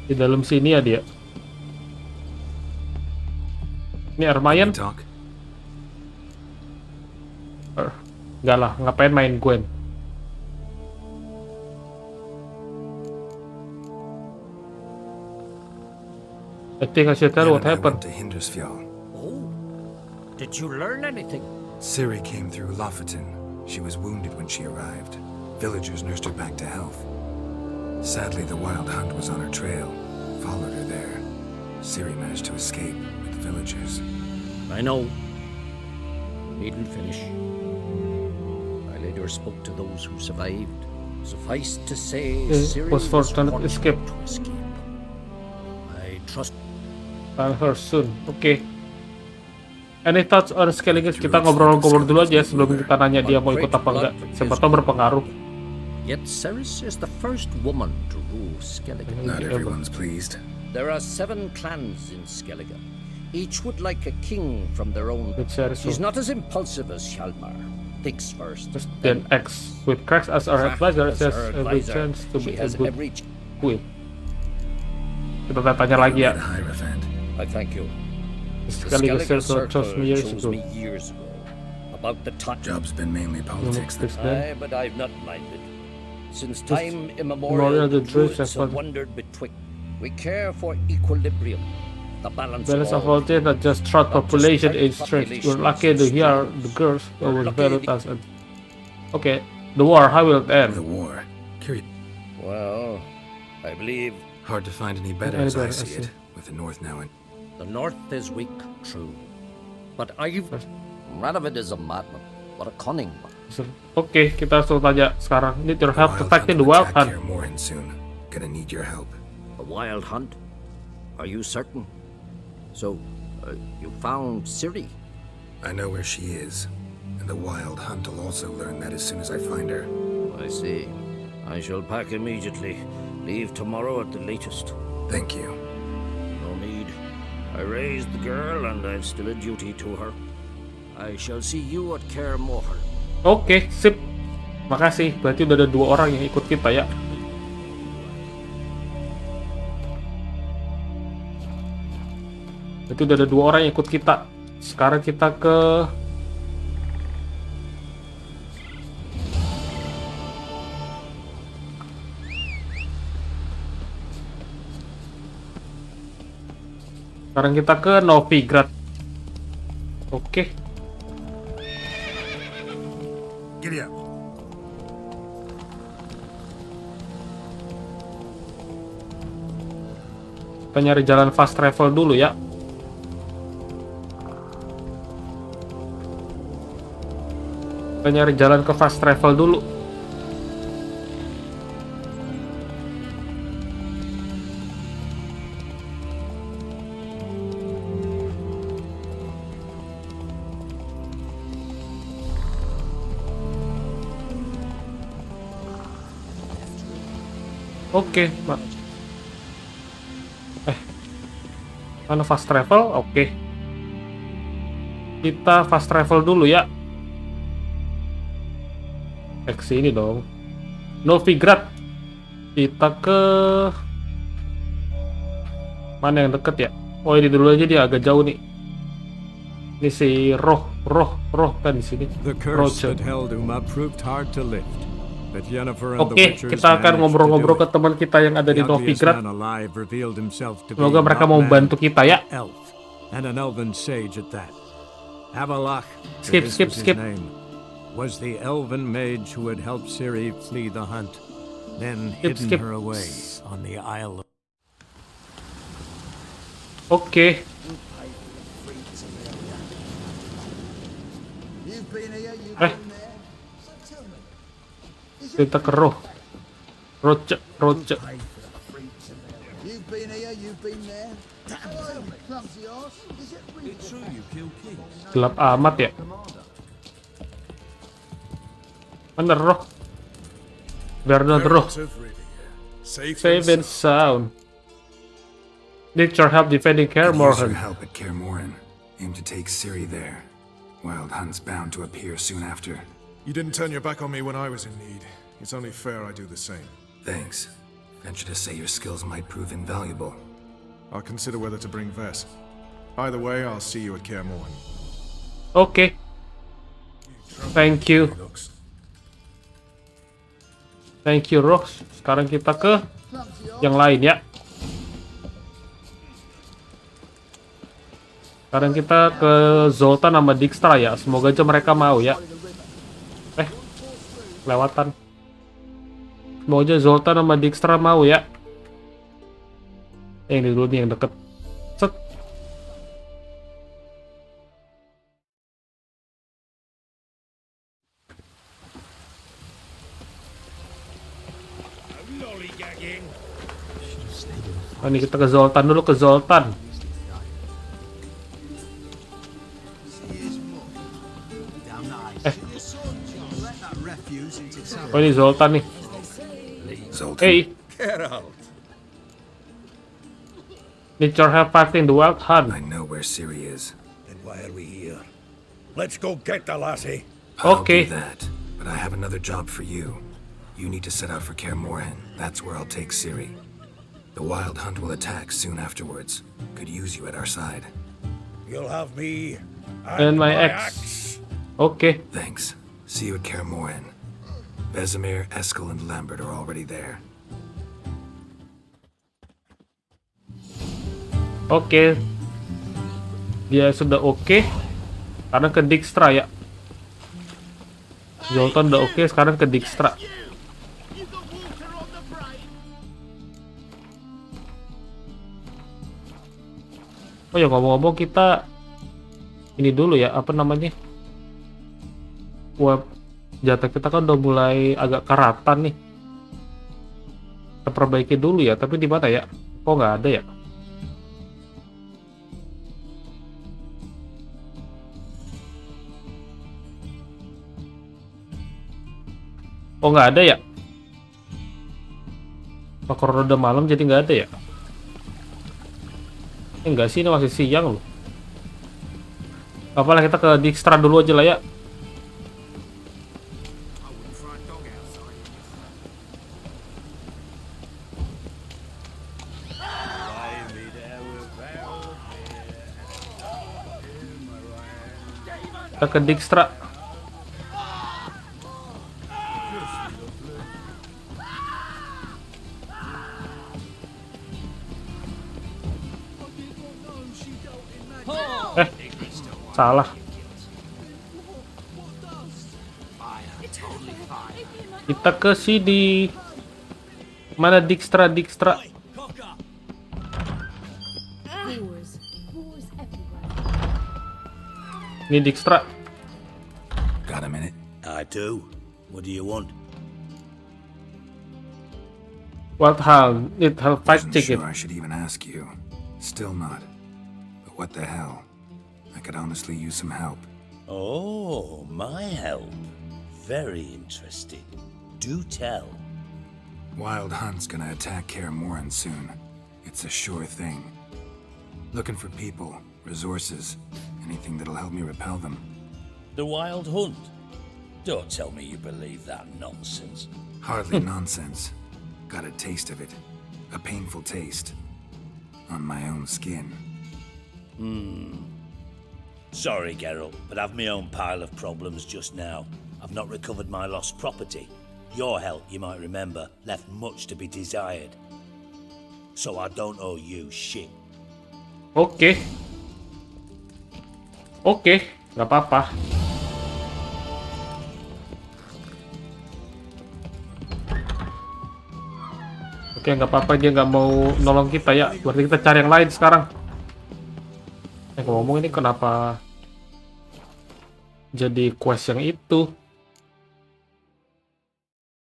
Di dalam sini ya dia. Ini Ermayen? Enggak lah, ngapain main Gwen? I think I should tell what happened. Oh, did you learn anything? Ciri came through Lofoten. She was wounded when she arrived. Villagers nursed her back to health. Sadly, the Wild Hunt was on her trail. Followed her there. Ciri managed to escape with the villagers. I know. Needn't finish. I later spoke to those who survived. Suffice to say, Ciri was fortunate to escape. I trust. Find her soon. Oke. Any thoughts on Skellige? Kita ngobrol-ngobrol dulu aja sebelum kita nanya dia mau ikut apa enggak. Siapa tahu berpengaruh. Yet Ceres is the first woman to rule Skellige. Not everyone's pleased. There are 7 clans in Skellige. Each would like a king from their own. She's She's not as impulsive as Hjalmar. Thinks first, then acts. With Cracks as our advisor, she has every chance to be a good queen. Kita tanya lagi ya. I thank you. The Skellige Skellige Circle chose me years chose ago. me years ago. About the Job's been mainly politics then. Aye, but I've not minded. Since Just time immemorial, immemorial, the the Druids druids have have wandered betwixt. We care for equilibrium, the balance of all things, not just throat population is strength. We're lucky to hear the girls who was valued as a... Okay, the war, how will it end? The war. Curious. Well, I believe Hard to find any better as I see it, with the North now in. the North is weak, true. But Radovid is a madman, but a cunning one. Oke, kita langsung tanya sekarang. Need your help to Wild fight in the Hunt will wild attack hunt. Kaer Morhen soon. Gonna need your help. A wild hunt? Are you certain? So, you found Ciri? I know where she is, and the Wild Hunt will also learn that as soon as I find her. I see. I shall pack immediately. Leave tomorrow at the latest. Thank you. No need. I raised the girl, and I've still a duty to her. I shall see you at Kaer Morhen. Oke, sip. Makasih. Berarti udah ada 2 orang yang ikut kita ya. Berarti udah ada 2 orang yang ikut kita. Sekarang kita ke... Sekarang kita ke Novigrad. Oke. Giddy up. Kita nyari jalan fast travel dulu ya. Kita nyari jalan ke fast travel dulu. Oke, mana fast travel? Oke. Kita fast travel dulu ya. Ke sini dong. Novigrad. Kita ke mana yang deket ya? Oh, ini dulu aja, dia agak jauh nih. Ini si Roh kan di sini. The curse that held Uma proved hard to lift. Oke, kita akan ngobrol-ngobrol ke teman kita yang ada di Novigrad. Semoga mereka mau bantu kita ya. Skip. Was the elven mage who had helped Ciri flee the hunt, then hidden her away on the isle. Oke. Kita ke Roh. Roce. Gelap amat ya. Mana Roh? Bernard Roh. Safe and sound. Need your help defending Kaer Morhen. Help at Kaer Morhen. Aim to take Ciri there. Wild Hunt's bound to appear soon after. You didn't turn your back on me when I was in need. It's only fair I do the same. Thanks. Venture to say your skills might prove invaluable. I'll consider whether to bring Vess. Either way, I'll see you at Kaer Morhen. Okay. Thank you. Thank you, Rox. Sekarang kita ke yang lain ya. Sekarang kita ke Zoltan sama Dijkstra ya. Semoga aja mereka mau ya. Lewatan. Semoga aja Zoltan sama Dijkstra mau ya. Yang ini dulu nih yang deket. Set. Oh, ini kita ke Zoltan dulu, ke Zoltan. Oh, ini Zoltan nih. Hey. Need your help fighting the Wild Hunt. I know where Ciri is. Then why are we here? Let's go get the lassie. I'll Okay. do that, but I have another job for you. You need to set out for Kaer Morhen. That's where I'll take Ciri. The Wild Hunt will attack soon afterwards. Could use you at our side. You'll have me And my ex. Okay. Thanks. See you at Kaer Morhen. Vesemir, Eskel, and Lambert are already there. Oke. Dia sudah oke. Sekarang ke Dijkstra ya. Zoltan udah oke, sekarang ke Dijkstra. Oh ya, ngomong-ngomong kita ini dulu ya, apa namanya? Web jatah kita kan udah mulai agak karatan nih. Kita perbaiki dulu ya, tapi di mana ya? Oh, nggak ada ya? Oh, nggak ada ya? Apa karena udah malam jadi nggak ada ya? Enggak sih, ini masih siang loh. Apalah, kita ke Dijkstra dulu aja lah ya. Kita ke Dijkstra. Salah. Kita ke sini. Mana Dijkstra? Ini Dijkstra. Got a minute? I do. What do you want? Wild Hunt. Need help fight Wasn't ticket. sure I should even ask you. Still not. But what the hell? I could honestly use some help. Oh, my help. Very interesting. Do tell. Wild Hunt's gonna attack Kaer Morhen soon. It's a sure thing. Looking for people, resources, anything that'll help me repel them. The Wild Hunt? Don't tell me you believe that nonsense. Hardly nonsense. Got a taste of it. A painful taste. On my own skin. Sorry, Geralt, but I've my own pile of problems just now. I've not recovered my lost property. Your help, you might remember, left much to be desired. So I don't owe you shit. Oke, nggak apa-apa. Oke, nggak apa-apa, dia nggak mau nolong kita ya. Berarti kita cari yang lain sekarang. Ngomong ini kenapa jadi quest yang itu?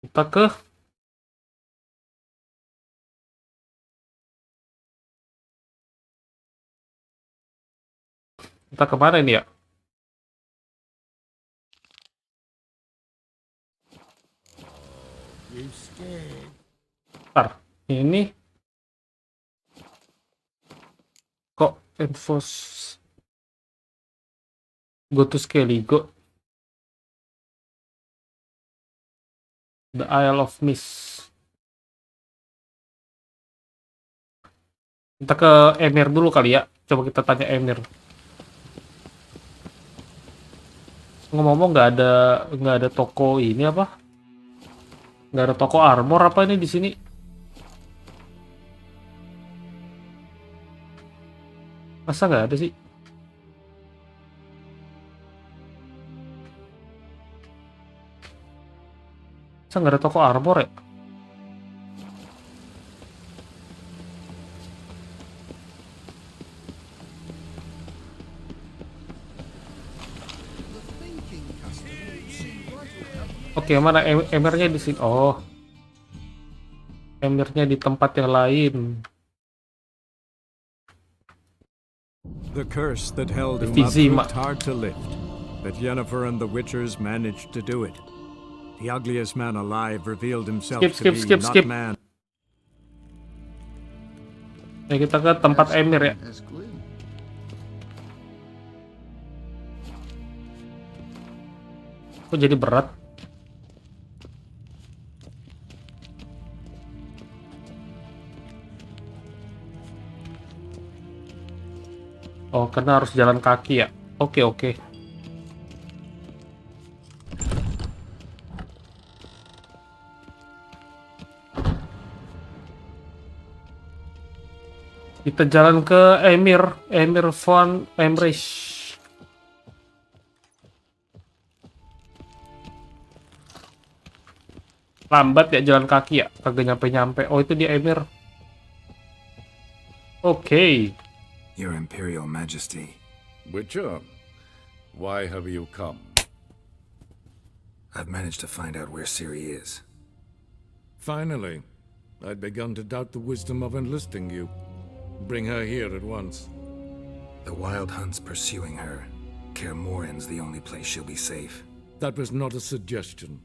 Kita kemana ini ya? Bentar, ini kok enforce go to Skellige, the Isle of Mist. Kita ke Emir dulu kali ya. Coba kita tanya Emir. Ngomong-ngomong, nggak ada toko ini apa? Nggak ada toko armor apa ini di sini? Masa nggak ada sih? Masa nggak ada toko armor ya? Oke, mana emirnya di sini? Oh, emirnya di tempat yang lain. The curse that held him up Vizima. proved hard to lift, but Yennefer and the Witchers managed to do it. The ugliest man alive revealed himself to be not man. Ya kita ke tempat Emir ya. Kok jadi berat? Oh, karena harus jalan kaki ya. Oke, oke. Kita jalan ke Emir von Emrich. Lambat ya jalan kaki ya, kagak nyampe-nyampe. Oh, itu dia Emir. Oke. Your Imperial Majesty. Witcher, why have you come? I've managed to find out where Ciri is. Finally. I'd begun to doubt the wisdom of enlisting you. Bring her here at once. The Wild Hunt's pursuing her. Kaer Morhen's the only place she'll be safe. That was not a suggestion.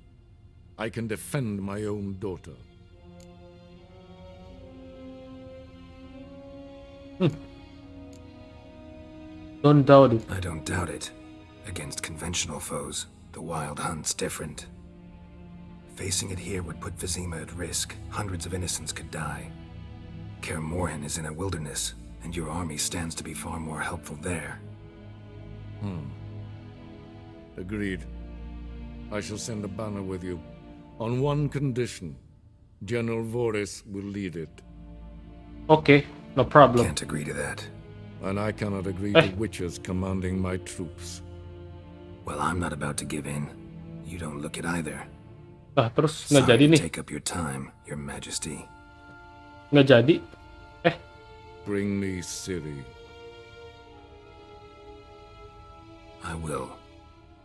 I can defend my own daughter. Don't doubt it. I don't doubt it. Against conventional foes, the Wild Hunt's different. Facing it here would put Vizima at risk. Hundreds of innocents could die. Kaer Morhen is in a wilderness, and your army stands to be far more helpful there. Agreed. I shall send a banner with you. On one condition. General Voris will lead it. Okay, no problem. Can't agree to that. And I cannot agree to witches commanding my troops. Well, I'm not about to give in. You don't look it either. Terus nggak Sorry jadi to nih. take up your time, Your Majesty. Nggak jadi. Bring me Ciri. I will,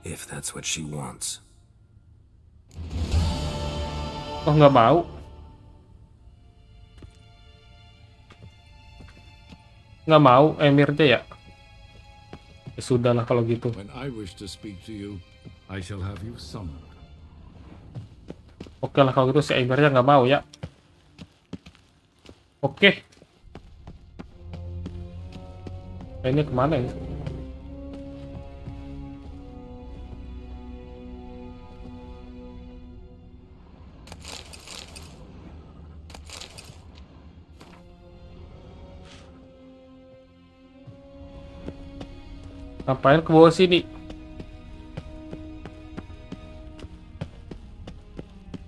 if that's what she wants. Oh, nggak mau. Nggak mau Emirnya ya. Ya sudahlah kalau gitu. When I wish to speak to you, I shall have you summoned. Oke lah kalau gitu si Emirnya nggak mau ya. Oke. Ini kemana ya? Ngapain ke bawah sini?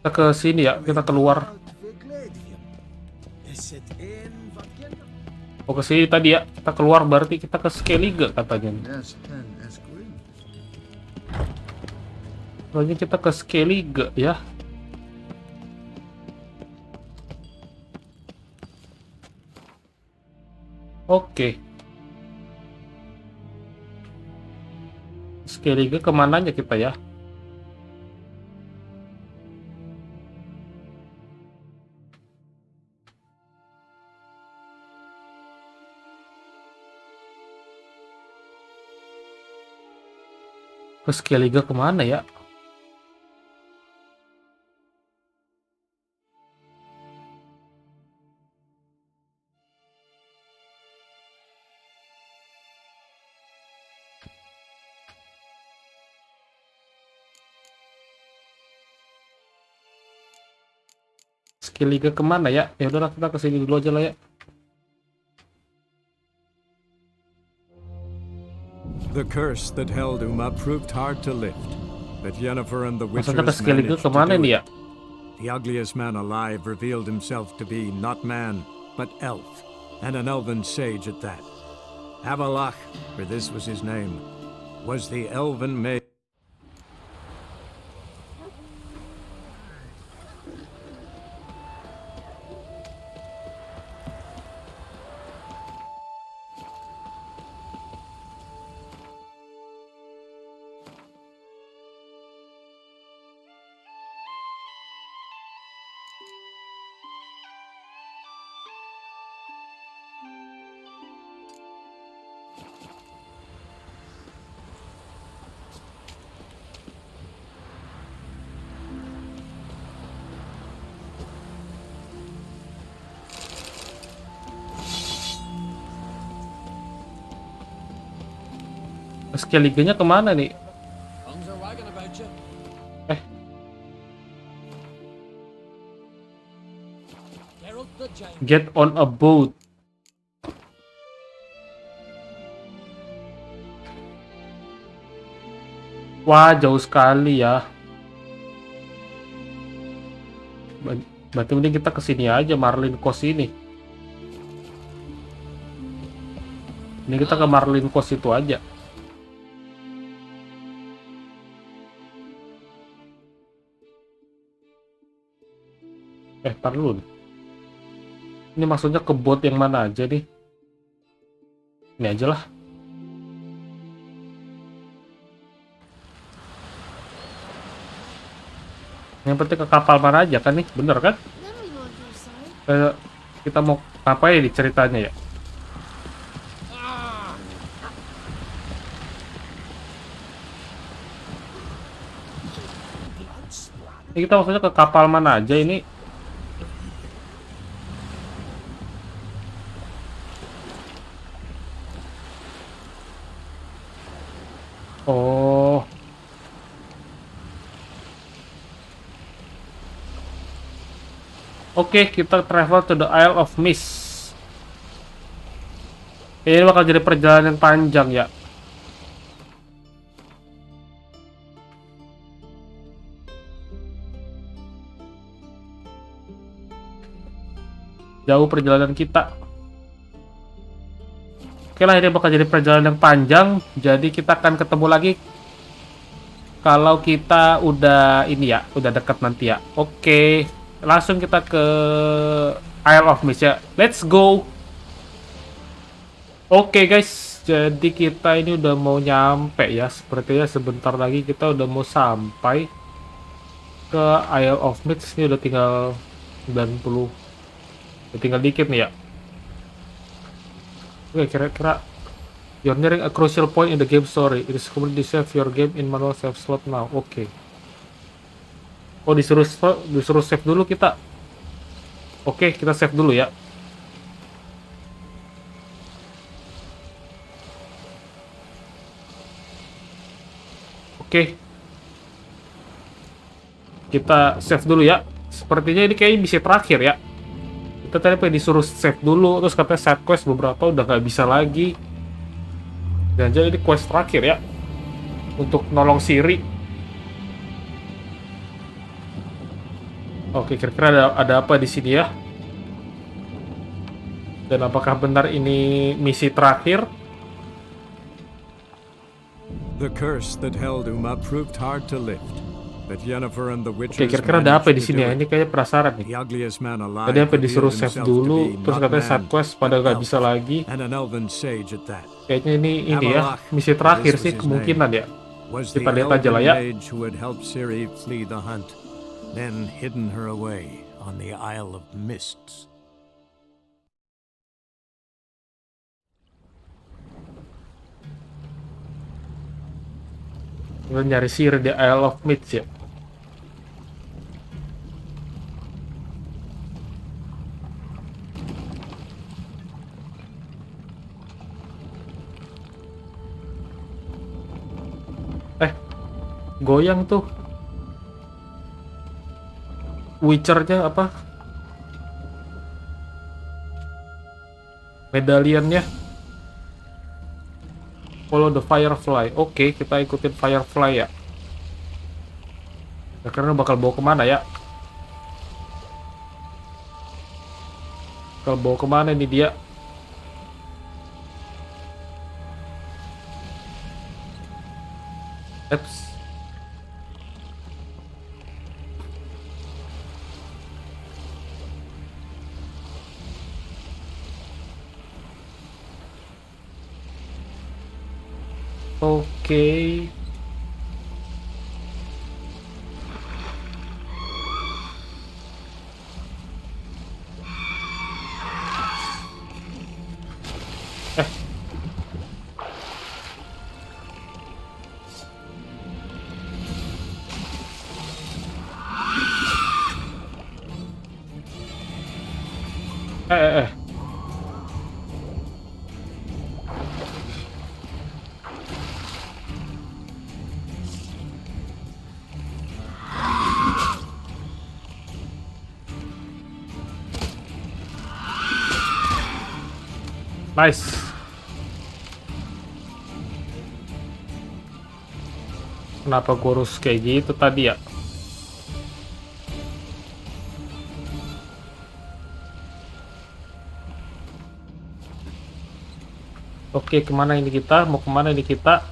Kita ke sini ya, kita keluar. Oh, ke sini tadi ya, kita keluar berarti kita ke Skellige katanya. Soalnya kita ke Skellige ya. Oke. Skellige kemananya kita ya? Ke Skellige kemana ya? Skellige kemana ya? Ya udahlah kita kesini dulu aja lah ya. The curse that held Uma proved hard to lift, but Yennefer and the Masa Witchers kita Skellige managed to kemana do nih it. ya? The ugliest man alive revealed himself to be not man, but elf, and an elven sage at that. Avalach, for this was his name, was the elven maid. Skelligenya kemana nih? Get on a boat. Wah, jauh sekali ya. Berarti mending kita kesini aja, Marlin Coast ini. Ini kita ke Marlin Coast itu aja. Tar dulu. Ini maksudnya ke boat yang mana aja nih? Ini aja lah. Yang penting ke kapal mana aja kan nih, bener kan? Kita mau ngapain nih ceritanya ya? Ini kita maksudnya ke kapal mana aja ini? Oh. Oke, kita travel to the Isle of Mist. Ini bakal jadi perjalanan yang panjang ya. Jauh perjalanan kita. Oke lah, ini bakal jadi perjalanan yang panjang. Jadi kita akan ketemu lagi kalau kita udah ini ya, udah dekat nanti ya. Oke, langsung kita ke Isle of Mist ya. Let's go. Oke guys, jadi kita ini udah mau nyampe ya. Sepertinya sebentar lagi kita udah mau sampai ke Isle of Mist. Ini udah tinggal 90. Udah tinggal dikit nih ya. Oke, kira-kira you're nearing a crucial point in the game story. It is common to save your game in manual save slot now. Oke. Oh, disuruh save dulu kita. Oke, kita save dulu ya. Oke. Kita save dulu ya. Sepertinya ini kayaknya misi terakhir ya. Kita tadi pengen disuruh save dulu, terus katanya side quest beberapa udah nggak bisa lagi. Dan jadi ini quest terakhir ya, untuk nolong Siri. Oke, kira-kira ada apa di sini ya? Dan apakah benar ini misi terakhir? The curse that held Uma proved hard to lift. But Yennefer and the Oke, witches kira-kira ada apa di sini ya? Ini kayaknya penasaran nih. Tadi apa disuruh save dulu, terus katanya side quest pada nggak bisa lagi. Kayaknya ini ya, misi terakhir sih kemungkinan ya. Kita lihat aja lah ya. Then hidden her away on the Isle of Mists. Kita nyari Siri di Isle of Mists ya. Goyang tuh. Witcher-nya apa? Medaliannya. Follow the Firefly. Oke, kita ikutin Firefly ya. Karena bakal bawa kemana ya? Bakal bawa kemana nih dia? Eps. Oke. Nice. Kenapa kurus kayak gitu tadi ya? Oke, kemana ini kita? Mau kemana ini kita?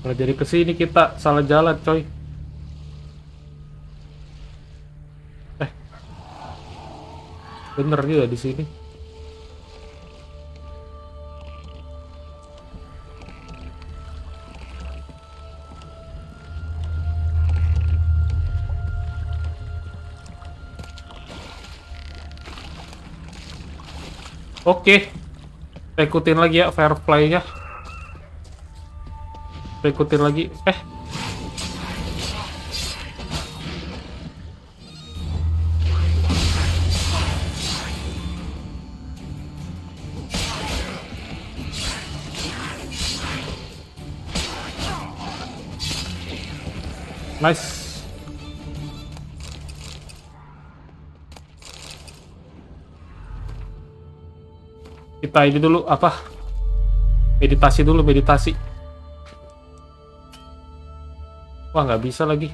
Nggak jadi kesini kita, salah jalan coy. Bener juga di sini. Oke, kita ikutin lagi ya Firefly-nya. Kita ikutin lagi. Nice. Kita ini dulu apa? Meditasi dulu, meditasi. Wah, nggak bisa lagi.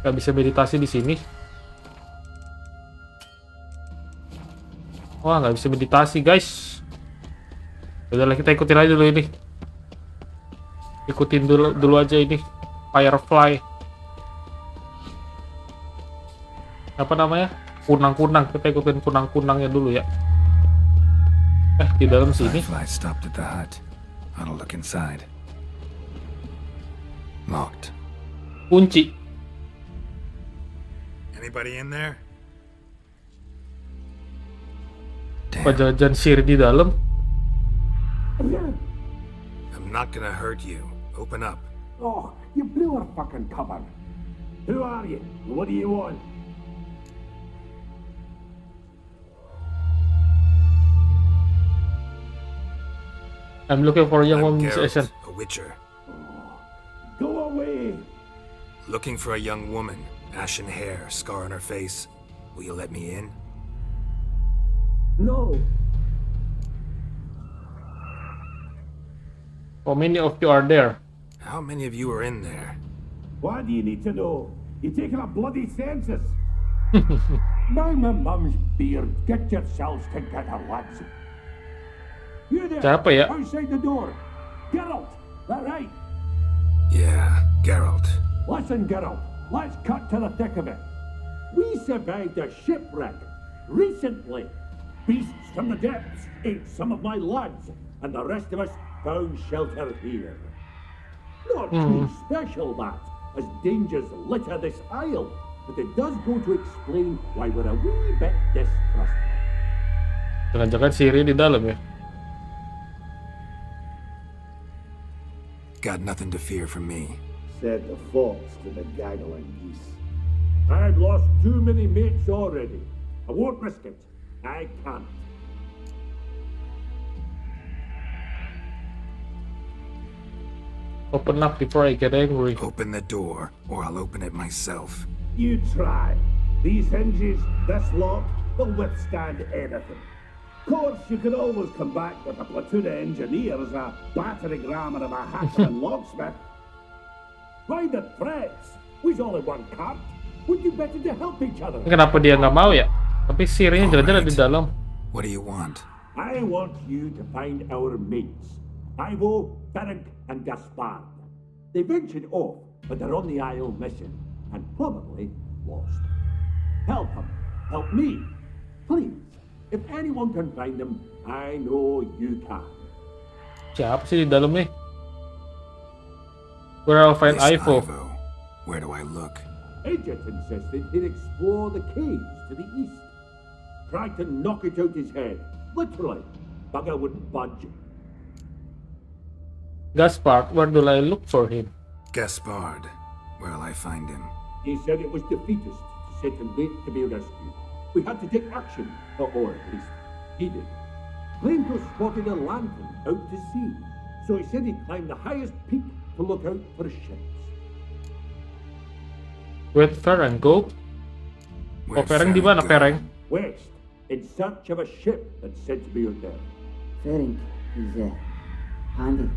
Nggak bisa meditasi di sini. Wah, nggak bisa meditasi, guys. Udahlah, kita ikutin aja dulu ini. Ikutin dulu aja ini. Firefly. Apa namanya? Kunang-kunang. Kita ikutin kunang-kunangnya dulu ya. Di dalam sini. Firefly stopped at the hut. I'll look inside. Locked. Kunci. Anybody in there? Pajajan sir di dalam. I'm not gonna hurt you. Open up. Oh, you blew our fucking cover. Who are you? What do you want? I'm looking for a young I'm woman musician. Geralt, a witcher. Go away! Looking for a young woman. Ashen hair, scar on her face. Will you let me in? No. How many of you are there? How many of you are in there? Why do you need to know? You taking a bloody census? Now my mum's beard. Get yourselves together, lads. You there, Siapa ya? outside the door. Geralt, that right? Yeah, Geralt. Listen, Geralt, let's cut to the thick of it. We survived a shipwreck recently. Beasts from the depths ate some of my lads, and the rest of us found shelter here. Not too special, that, as dangers litter this isle, but it does go to explain why we're a wee bit distrustful. Jangan-jangan Siri di dalam ya? Got nothing to fear from me. Said the fox to the gaggling geese. I've lost too many mates already. I won't risk it. I can't. Open up before I get angry. Open the door, or I'll open it myself. You try. These hinges, this lock, they'll withstand anything. Of course, you could always come back with a platoon of engineers, a battering ram and a hacker and locksmith. Find the threats. We's all in one cart. Would you better to help each other? Kenapa dia nggak mau ya? Tapi Sirinya jelas-jelas di dalam. What do you want? I want you to find our mates. Ivo, Beric, and Gaspard. They ventured off, but they're on the Isle mission, and probably lost. Help them. Help me. Please. If anyone can find them, I know you can. Siapa sih di dalam nih? Where I'll find This Ivo. Where do I look? Agent insisted he'd explore the caves to the east. Tried to knock it out his head. Literally. Bugger wouldn't budge. Gaspard, where do I look for him? Gaspard. Where'll I find him? He said it was defeatist to sit and wait to be rescued. We had to take action, or at least he did. Claimed to have spotted a lantern out to sea, so he said he'd climb the highest peak to look out for ships. Wait, Fereng, go. Oh, Fereng di mana, Fereng? West, in search of a ship that's said to be out there. Ferring is handy.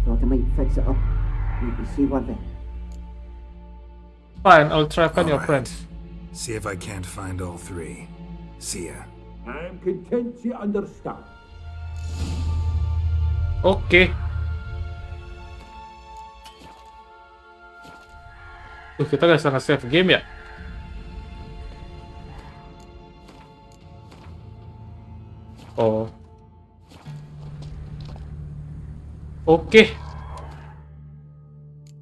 Thought I might fix it up. We can see one thing. Fine, I'll try find your Alright. friends. See if I can't find all three. See ya. I'm content to understand. Oke. Kita gak bisa nge-save game ya? Oh. Oke.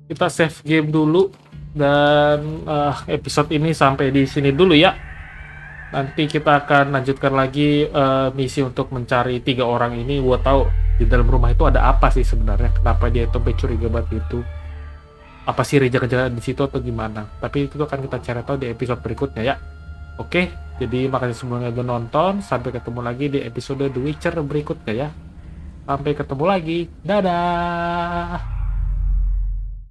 Kita save game dulu. Dan episode ini sampai di sini dulu ya. Nanti kita akan lanjutkan lagi misi untuk mencari 3 orang ini. Buat tahu di dalam rumah itu ada apa sih sebenarnya? Kenapa dia itu curiga banget itu? Apa sih jaga-jaga di situ atau gimana? Tapi itu akan kita cari tahu di episode berikutnya ya. Oke, jadi makasih semuanya udah nonton. Sampai ketemu lagi di episode The Witcher berikutnya ya. Sampai ketemu lagi. Dadah.